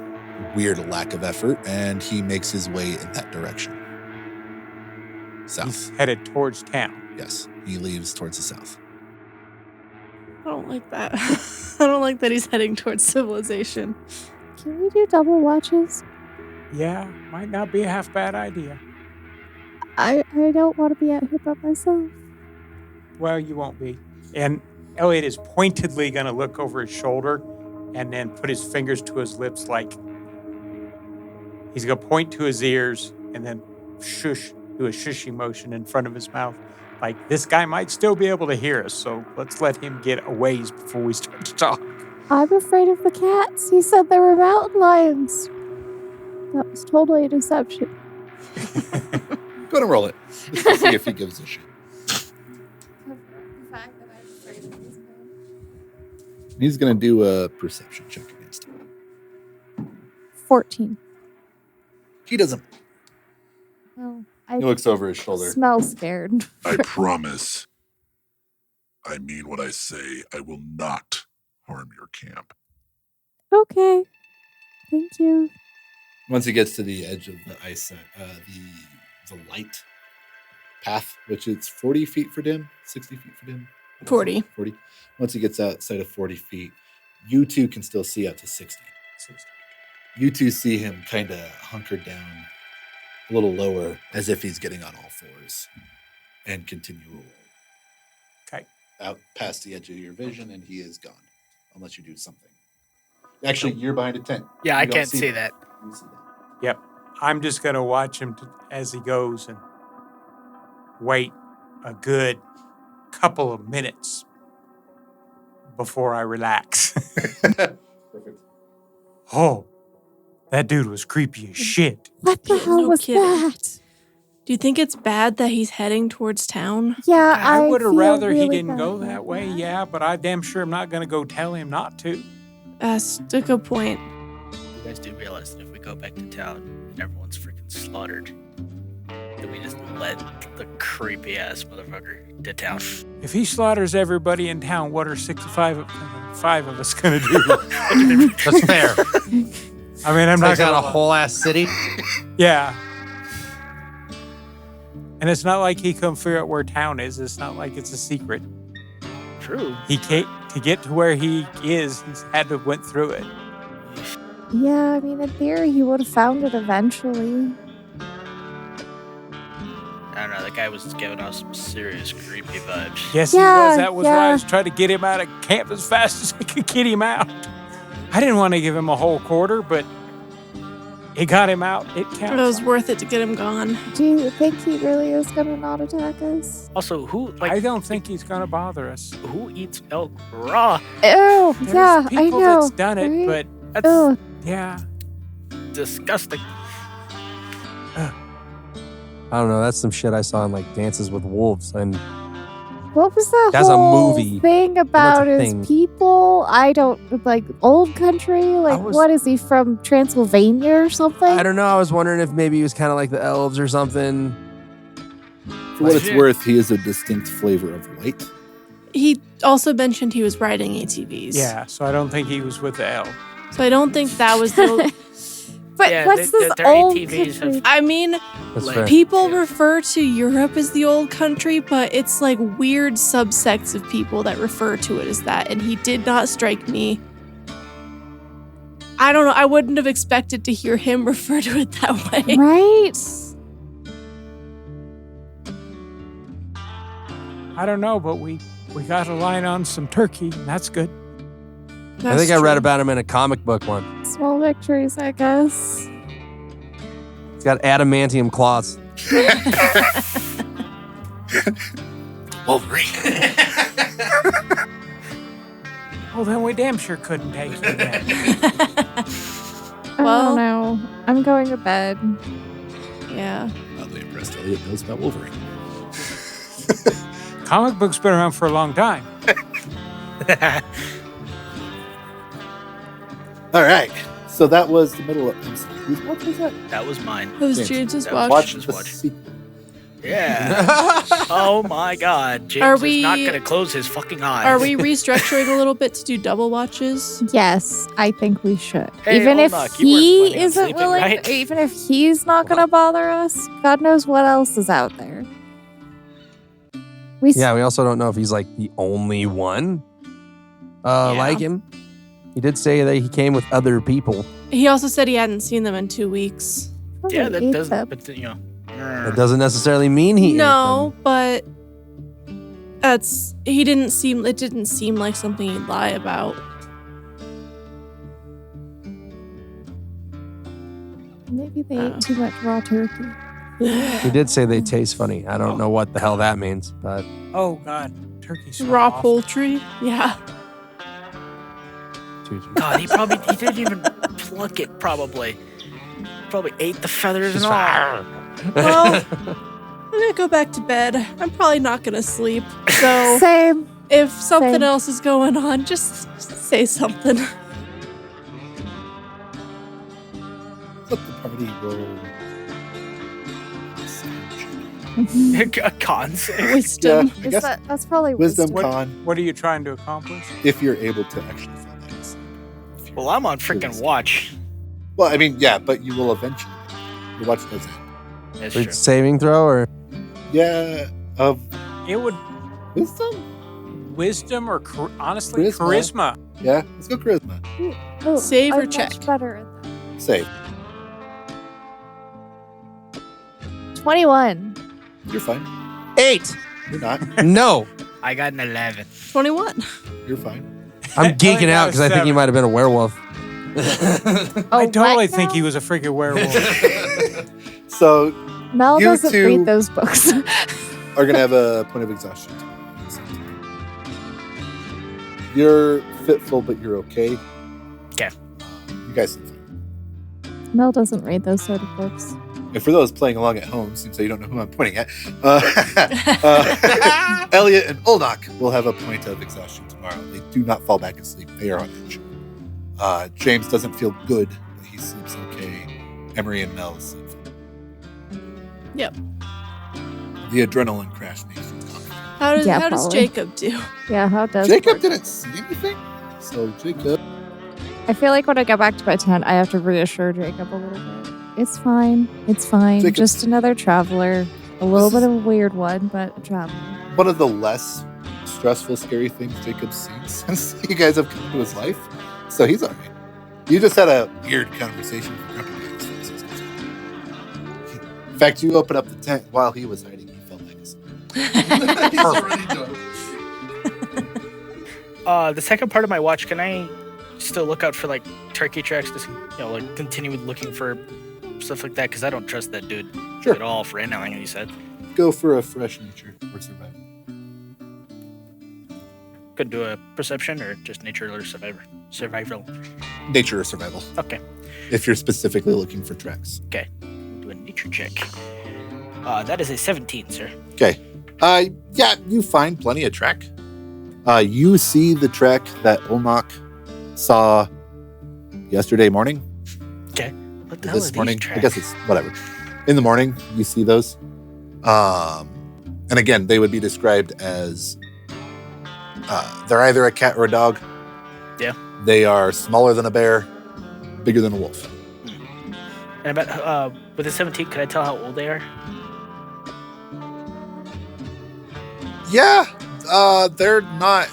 weird lack of effort, and he makes his way in that direction. South. He's headed towards town. Yes, he leaves towards the south. I don't like that. I don't like that he's heading towards civilization. Can we do double watches? Yeah, might not be a half bad idea. I don't want to be out here by myself. Well, you won't be. And Elliot is pointedly going to look over his shoulder and then put his fingers to his lips like he's going to point to his ears and then shush, do a shushy motion in front of his mouth. Like, this guy might still be able to hear us, so let's let him get a ways before we start to talk. I'm afraid of the cats. He said there were mountain lions. That was totally a deception. Go ahead and roll it. Just to see if he gives a shit. He's going to do a perception check against him. 14. He doesn't. Well, He I looks over his shoulder. smell scared. I promise. I mean what I say. I will not harm your camp. Okay. Thank you. Once he gets to the edge of the ice, the light path, which is 40 feet for dim, 60 feet for dim. 40. 40. Once he gets outside of 40 feet, you two can still see out to 60. You two see him kind of hunkered down a little lower, as if he's getting on all fours, and continue away. Okay. Out past the edge of your vision, and he is gone, unless you do something. Actually, you're behind a tent. Yeah, You I don't can't see that. You see that. Yep. I'm just going to watch him as he goes and wait a good couple of minutes before I relax. Perfect. Oh, that dude was creepy as shit. What the hell No was kidding. that? Do you think it's bad that he's heading towards town? Yeah, I would have feel rather he really didn't bad go about that way, yeah, but I damn sure am not going to go tell him not to. That's a good point. You guys do realize that if we go back to town and everyone's freaking slaughtered, then we just let the creepy ass motherfucker to town. If he slaughters everybody in town, what are 65 of us going to do? That's fair. I mean, I'm not Takes out going a whole ass city. Yeah. And it's not like he couldn't figure out where town is. It's not like it's a secret. True. He can't, to get to where he is, he's had to went through it. Yeah, I mean, in theory, he would have found it eventually. I don't know. That guy was giving us some serious creepy vibes. Yes, Yeah, he was. That was why I yeah. was trying to get him out of camp as fast as I could get him out. I didn't want to give him a whole quarter, but it got him out. It It counts. was worth it to get him gone. Do you think he really is going to not attack us? Also, who I don't think he's going to bother us. who eats elk raw? Ew, There's yeah, I people know. that's done it, right? but That's Ugh. yeah. disgusting. I don't know. That's some shit I saw in like Dances with Wolves, and What was the That's a whole movie. thing about a his thing. people? I don't, like, old country? Like, was- what is he, from Transylvania or something? I don't know. I was wondering if maybe he was kind of like the elves or something. For what it's Legit. worth, he is a distinct flavor of white. He also mentioned he was riding ATVs. Yeah, so I don't think he was with the L. So I don't think that was the. But Yeah, what's they- this their old ATVs country? have- I mean, That's Like- fair. people Yeah. refer to Europe as the old country, but it's like weird subsects of people that refer to it as that. And he did not strike me. I don't know. I wouldn't have expected to hear him refer to it that way. Right? I don't know, but we got a line on some turkey, and that's good. I think I read about him in a comic book one. Small victories, I guess. He's got adamantium claws. Wolverine. Well, then we damn sure couldn't take you then. I Well- don't know. I'm going to bed. Yeah. Oddly impressed Elliot knows about Wolverine. Comic books been around for a long time. All right. So that was the middle of. I'm sorry, whose watch was that? That was mine. It was James. James's That watch. Watch Just the watch. sequel. Yeah. Oh my God. James Are is not we- gonna close his fucking eyes. Are we restructuring a little bit to do double watches? Yes, I think we should. Hey, even if Olnak, you weren't he planning on isn't sleeping, willing, right? even if he's not going to bother us, God knows what else is out there. We Yeah, we also don't know if he's like the only one like him. He did say that he came with other people. He also said he hadn't seen them in 2 weeks. Yeah, that probably does. ate But you know. That doesn't necessarily mean he No, but it didn't seem like something he'd lie about. Maybe they ate too much raw turkey. ate them. He did say they taste funny. I don't know what the hell that means, but Oh, God. Turkey smell Raw awful. poultry? Yeah. God, he didn't even pluck it. Probably ate the feathers She's and all. fine. Well, I'm gonna go back to bed. I'm probably not gonna sleep. So Same. if something Same. else is going on, just say something. Let the party roll. A con save. Wisdom. Yeah, I guess That's probably wisdom What- con What are you trying to accomplish? if you're able to actually fall back asleep. If you're- Well, I'm on freaking watch. Well, I mean, yeah, but you will eventually. Your watch does end. That's Wait, true. saving throw or Yeah, of It would wisdom. or honestly Charisma. charisma. Yeah, let's go charisma. Oh, Save or I'm check? much better at that. Save. 21. You're fine. 8. You're not. No. I got an 11. 21. You're fine. I'm geeking got out a because I think he 7. might have been a werewolf. Oh, I totally what think now? he was a freaking werewolf. So Mel you doesn't two- read those books. are gonna have a point of exhaustion. You're fitful, but you're okay. 'Kay. You guys seem fine. Mel doesn't read those sort of books. And for those playing along at home, since you don't know who I'm pointing at, Elliot and Olnak will have a point of exhaustion tomorrow. They do not fall back asleep. They are on edge. James doesn't feel good, but he sleeps okay. Emery and Mel sleep fine. Yep. The adrenaline crash makes you confident. How does Yeah, probably. Jacob do? Yeah, how does Jacob work? didn't see anything, so Jacob. I feel like when I go back to my tent, I have to reassure Jacob a little bit. It's fine. It's fine. Jacob- Just another traveler. A little This bit is- of a weird one, but a traveler. One of the less stressful, scary things Jacob's seen since you guys have come into his life. So he's all right. You just had a weird conversation with Grumpy Guy as far as he's concerned. In fact, you opened up the tent while he was hiding. He felt like us. He's already done. The second part of my watch, can I still look out for like turkey tracks? Just like continue looking for stuff like that because I don't trust that dude Sure. at all for anything he said. Go for a fresh nature or survival. Could do a perception or just nature or survival. Nature or survival. Okay, If you're specifically looking for tracks. do a nature check. That is a 17, sir. Okay. Yeah, you find plenty of track. You see the track that Olnak saw yesterday morning. What the hell are This these morning. tracks? I guess it's whatever. In the morning, you see those. And again, they would be described as they're either a cat or a dog. Yeah. They are smaller than a bear, bigger than a wolf. And about with the 17, could I tell how old they are? Yeah, they're not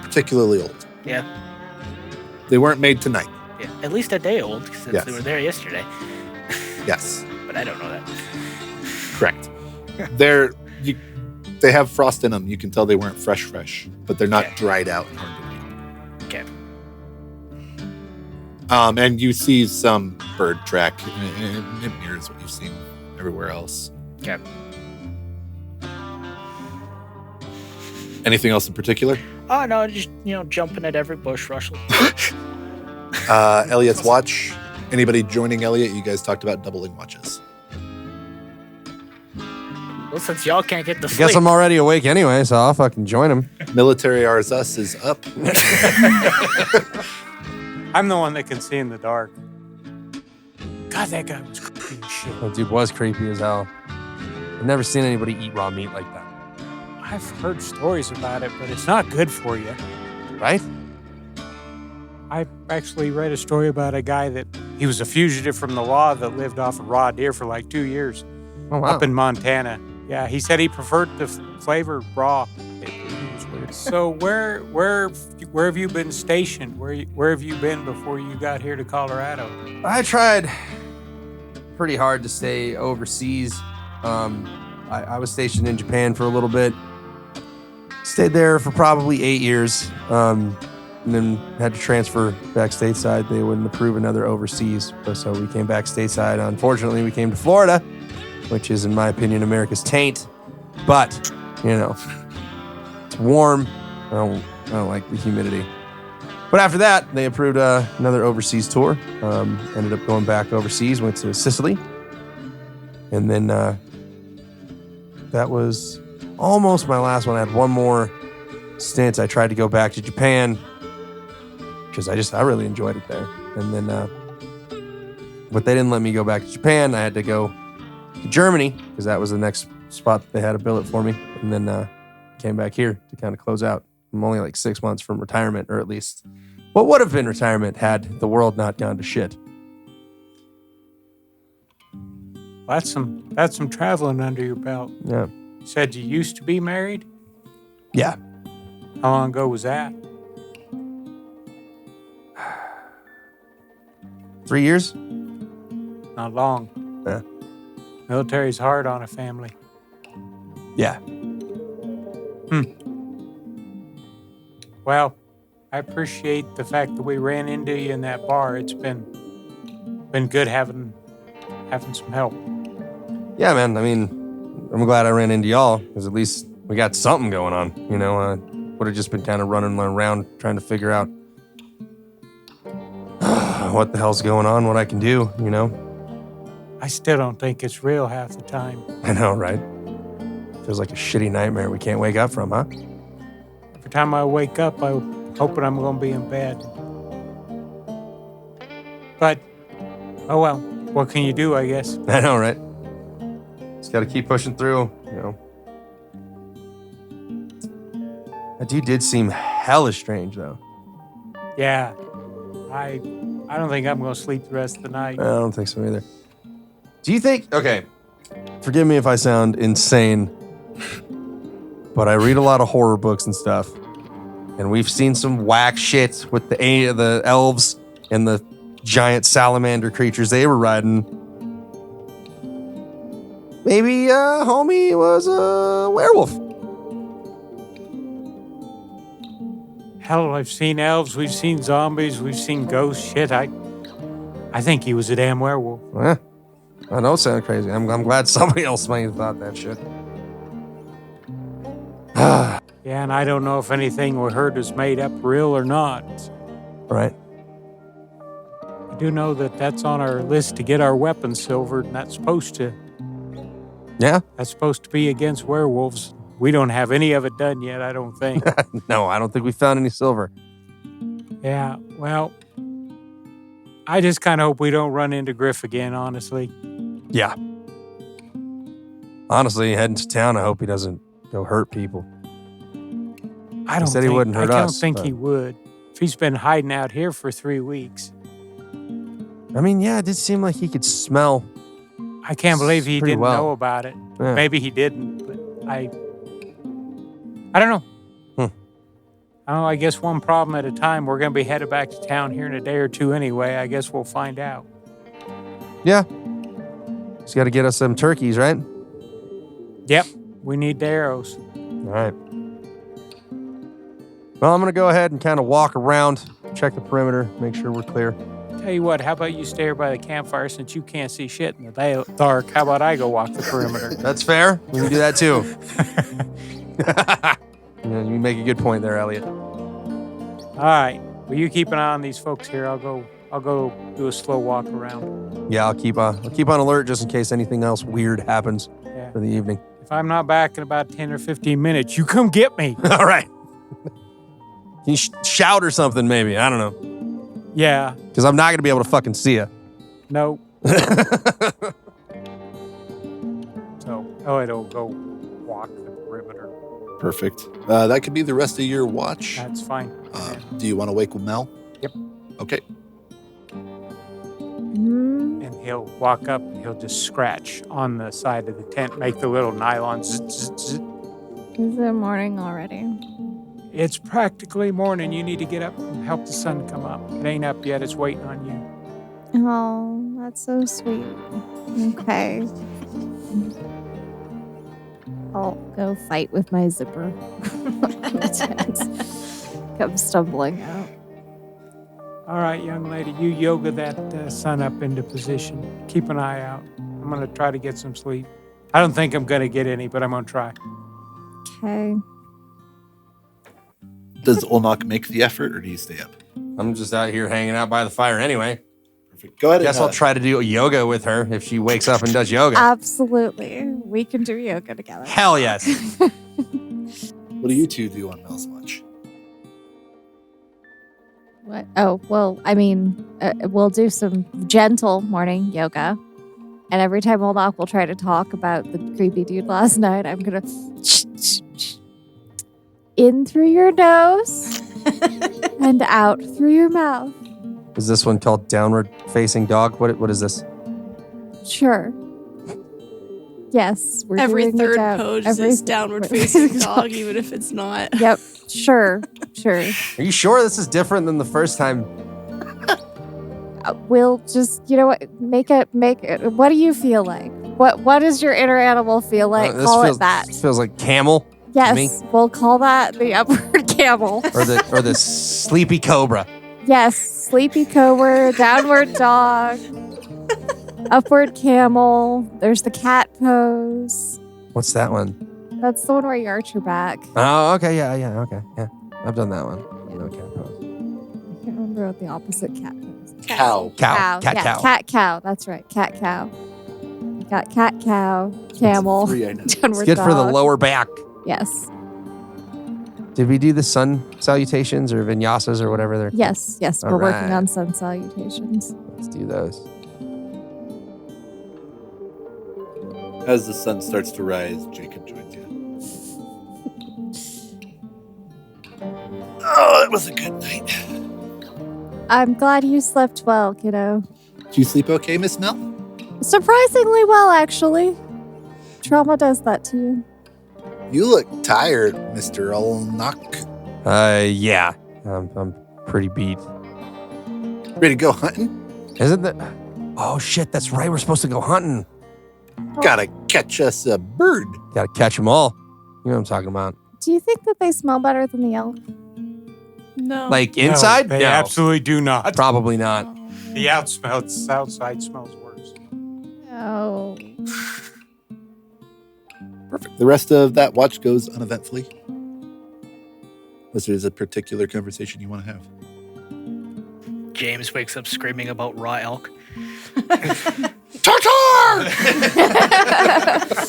particularly old. Yeah. They weren't made tonight. Yeah, at least a day old since Yes. they were there yesterday. Yes, But I don't know that. correct. They have frost in them. You can tell they weren't fresh, but they're not Okay. dried out and hard to read. Okay. And you see some bird track, and it mirrors what you've seen everywhere else. Okay. Anything else in particular? Oh no, just jumping at every bush, Russell. Elliot's watch. Anybody joining Elliot? You guys talked about doubling watches. Well, since y'all can't get to I sleep, guess I'm already awake anyway, so I'll fucking join him. Military Ours Us is up. I'm the one that can see in the dark. God, that guy was creepy as shit. That dude was creepy as hell. I've never seen anybody eat raw meat like that. I've heard stories about it, but it's not good for you. Right? I actually read a story about a guy that he was a fugitive from the law that lived off of raw deer for like 2 years Oh, wow. up in Montana. Yeah, he said he preferred the flavor raw. It was weird. So where have you been stationed? Where have you been before you got here to Colorado? I tried pretty hard to stay overseas. I was stationed in Japan for a little bit. Stayed there for probably 8 years. And then had to transfer back stateside. They wouldn't approve another overseas. So we came back stateside. Unfortunately, we came to Florida, which is, in my opinion, America's taint. But, it's warm. I don't like the humidity. But after that, they approved another overseas tour. Ended up going back overseas, went to Sicily. And then that was almost my last one. I had one more stint. I tried to go back to Japan because I really enjoyed it there. And then, but they didn't let me go back to Japan. I had to go to Germany because that was the next spot that they had a billet for me. And then came back here to kind of close out. I'm only like 6 months from retirement, or at least what would have been retirement had the world not gone to shit. That's some traveling under your belt. Yeah. You said you used to be married? Yeah. How long ago was that? 3 years? Not long. Yeah. Military's hard on a family. Yeah. Well, I appreciate the fact that we ran into you in that bar. It's been good having some help. Yeah, man. I mean, I'm glad I ran into y'all because at least we got something going on. Would have just been kind of running around trying to figure out what the hell's going on, what I can do, I still don't think it's real half the time. I know, right? Feels like a shitty nightmare we can't wake up from, huh? Every time I wake up, I'm hoping I'm going to be in bed. But, oh well, what can you do, I guess? I know, right? Just got to keep pushing through, That dude did seem hella strange, though. Yeah, I don't think I'm going to sleep the rest of the night. I don't think so either. Do you think... Okay, forgive me if I sound insane, but I read a lot of horror books and stuff, and we've seen some whack shit with the elves and the giant salamander creatures they were riding. Maybe homie was a werewolf. Hell, I've seen elves, we've seen zombies, we've seen ghosts. Shit, I think he was a damn werewolf. Eh, I know it sounded crazy. I'm glad somebody else might have thought that shit. Yeah, and I don't know if anything we heard was made up real or not. Right. I do know that that's on our list to get our weapons silvered, and that's supposed to be against werewolves. We don't have any of it done yet, I don't think. No, I don't think we found any silver. Yeah, well, I just kind of hope we don't run into Griff again, honestly. Yeah. Honestly, heading to town, I hope he doesn't go hurt people. I don't said he wouldn't hurt I don't us, think but- he would. If he's been hiding out here for 3 weeks. I mean, yeah, it did seem like he could smell. I can't believe he Pretty didn't well. know about it. Yeah. Maybe he didn't, but I don't know. I don't know, I guess one problem at a time. We're going to be headed back to town here in a day or two anyway. I guess we'll find out. Yeah. Just got to get us some turkeys, right? Yep, we need the arrows. All right. Well, I'm going to go ahead and kind of walk around, check the perimeter, make sure we're clear. Tell you what, how about you stay here by the campfire since you can't see shit in the dark? How about I go walk the perimeter? That's fair. We can do that too. Yeah, you make a good point there, Elliot. All right. Well, you keep an eye on these folks here. I'll go do a slow walk around. Yeah, I'll keep on alert just in case anything else weird happens Yeah. for the evening. If I'm not back in about 10 or 15 minutes, you come get me. All right. Can you shout or something, maybe? I don't know. Yeah. Because I'm not going to be able to fucking see you. No. So, it'll go walk the perimeter. Perfect. That could be the rest of your watch. That's fine. Do you want to wake with Mel? Yep. Okay. And he'll walk up and he'll just scratch on the side of the tent, make the little nylon zzz, zzz, zzz. Is it morning already? It's practically morning. You need to get up and help the sun come up. It ain't up yet. It's waiting on you. Oh, that's so sweet. Okay. I'll go fight with my zipper. Come stumbling out. All right, young lady, you yoga that sun up into position. Keep an eye out. I'm going to try to get some sleep. I don't think I'm going to get any, but I'm going to try. Okay. Does Olnak make the effort, or do you stay up? I'm just out here hanging out by the fire anyway. Perfect. Go ahead. Guess I'll try to do yoga with her if she wakes up and does yoga. Absolutely. We can do yoga together. Hell yes. What do you two do on Mel's watch? What? Oh, well, I mean, we'll do some gentle morning yoga. And every time Olnak will try to talk about the creepy dude last night, I'm going to in through your nose and out through your mouth. Is this one called downward facing dog? What is this? Sure. Yes. We're Every doing third it pose every is downward facing dog, even if it's not. Yep. Sure. Sure. Are you sure this is different than the first time? We'll just, you know what? Make it. What do you feel like? What does your inner animal feel like? This Call feels, it that. This feels like camel. Yes. We'll call that the upward camel. Or the sleepy cobra. Yes. Sleepy cobra, downward dog, upward camel. There's the cat pose. What's that one? That's the one where you arch your back. Oh, okay, yeah, okay, yeah. I've done that one. No cat pose. I can't remember what the opposite cat pose is. Cow. Cat yeah, cow. Cat cow. That's right. Cat cow. You got cat cow, camel, Three, I know. downward It's good for the dog. lower back. Yes. Did we do the sun salutations or vinyasas or whatever they're? Yes. Yes. All We're working right. on sun salutations. Let's do those. As the sun starts to rise, Jacob joins you. Oh, that was a good night. I'm glad you slept well, kiddo. Did you sleep okay, Miss Mel? Surprisingly well, actually. Trauma does that to you. You look tired, Mr. Olnak. Yeah. I'm pretty beat. Ready to go hunting? Isn't that? Oh shit! That's right. We're supposed to go hunting. Gotta catch us a bird. Gotta catch them all. You know what I'm talking about? Do you think that they smell better than the elk? No. Like inside? No, they absolutely do not. Probably not. The outside smells worse. Oh. Perfect. The rest of that watch goes uneventfully. Unless there's a particular conversation you want to have. James wakes up screaming about raw elk. Tartar!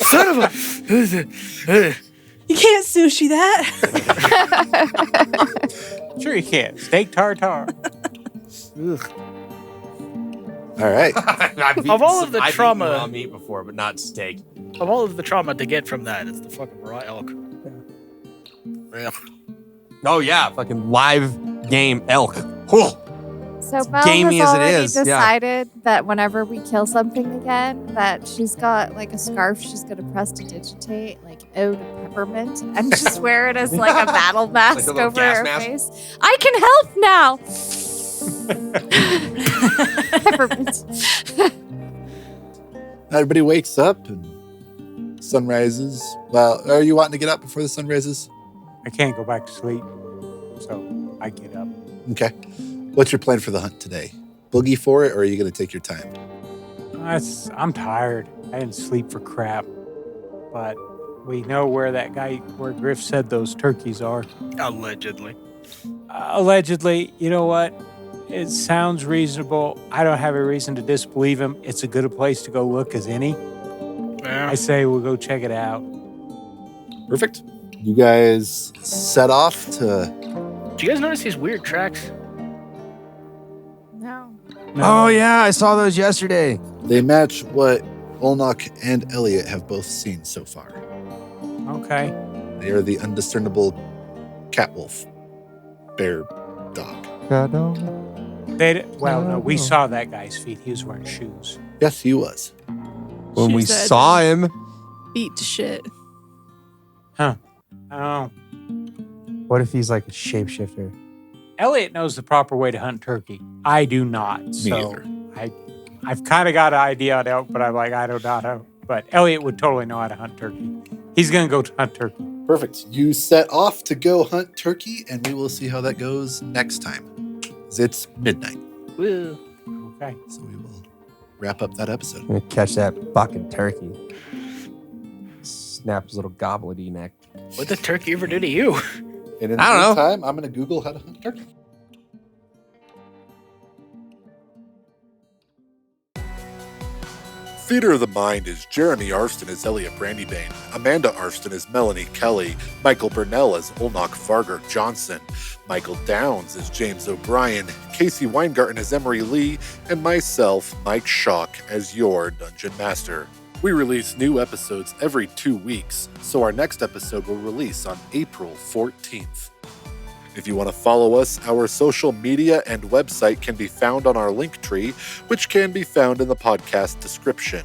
Son of a... You can't sushi that. Sure you can. Steak tartare. All right. Of all of the trauma- I've eaten raw meat before, but not steak. Of all of the trauma to get from that, it's the fucking raw elk. Yeah. Oh yeah, fucking live game elk. Whew. So Mel gamey has as it already is, yeah. decided that whenever we kill something again, that she's got like a scarf she's gonna prestidigitate, like Ode to Peppermint, and just wear it as like a battle mask little over gas her mask? face. I can help now. Peppermint. Everybody wakes up and sun rises. Well, are you wanting to get up before the sun rises? I can't go back to sleep, so I get up. Okay. What's your plan for the hunt today? Boogie for it, or are you going to take your time? I'm tired. I didn't sleep for crap, but We know where where Griff said those turkeys are. Allegedly. Allegedly, you know what? It sounds reasonable. I don't have a reason to disbelieve him. It's as good a place to go look as any. Yeah. I say we'll go check it out. Perfect. You guys set off to. Do you guys notice these weird tracks? No. Oh, yeah, I saw those yesterday. They match what Olnok and Elliot have both seen so far. Okay. They are the undiscernible cat wolf, bear, dog. No, we saw that guy's feet. He was wearing shoes. Yes, he was. When She we said- saw him. Beat to shit. Oh. What if he's like a shapeshifter? Elliot knows the proper way to hunt turkey. I do not. Me So either. I've kind of got an idea on elk, but I'm like, I don't know. But Elliot would totally know how to hunt turkey. He's going to go hunt turkey. Perfect. You set off to go hunt turkey, and we will see how that goes next time. 'Cause it's midnight, Woo. Okay. so we will wrap up that episode. I'm gonna catch that fucking turkey. Snap his little gobbledy neck. What'd the turkey ever do to you? And in the I don't know. meantime, I'm going to Google how to hunt turkey. Theater of the Mind is Jeremy Arston as Elliot Brandybane, Amanda Arston as Melanie Kelly, Michael Burnell as Olnok Varger Johnson, Michael Downs as James O'Brien, Casey Weingarten as Emery Lee, and myself, Mike Schock, as your Dungeon Master. We release new episodes every 2 weeks, so our next episode will release on April 14th. If you want to follow us, our social media and website can be found on our link tree, which can be found in the podcast description.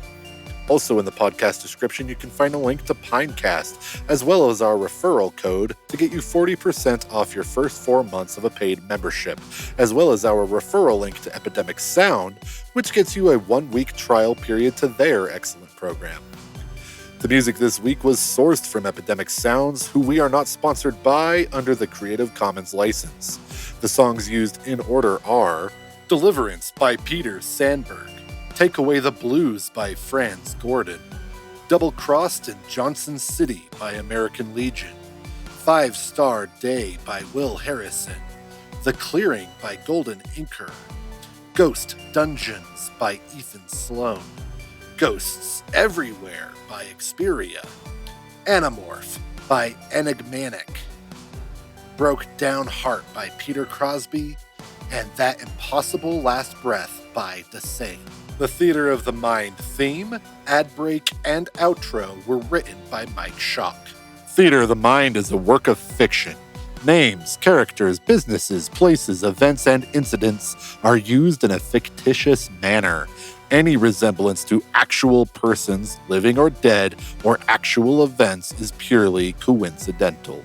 Also in the podcast description, you can find a link to Pinecast, as well as our referral code to get you 40% off your first 4 months of a paid membership, as well as our referral link to Epidemic Sound, which gets you a 1-week trial period to their excellent program. The music this week was sourced from Epidemic Sounds, who we are not sponsored by under the Creative Commons license. The songs used in order are Deliverance by Peter Sandberg, Take Away the Blues by Franz Gordon, Double Crossed in Johnson City by American Legion, 5-Star Day by Will Harrison, The Clearing by Golden Inker, Ghost Dungeons by Ethan Sloan, Ghosts Everywhere by Xperia, Anamorph by Enigmatic, Broke Down Heart by Peter Crosby, and That Impossible Last Breath by Desane. The Theater of the Mind theme, ad break, and outro were written by Mike Schock. Theater of the Mind is a work of fiction. Names, characters, businesses, places, events, and incidents are used in a fictitious manner. Any resemblance to actual persons, living or dead, or actual events is purely coincidental.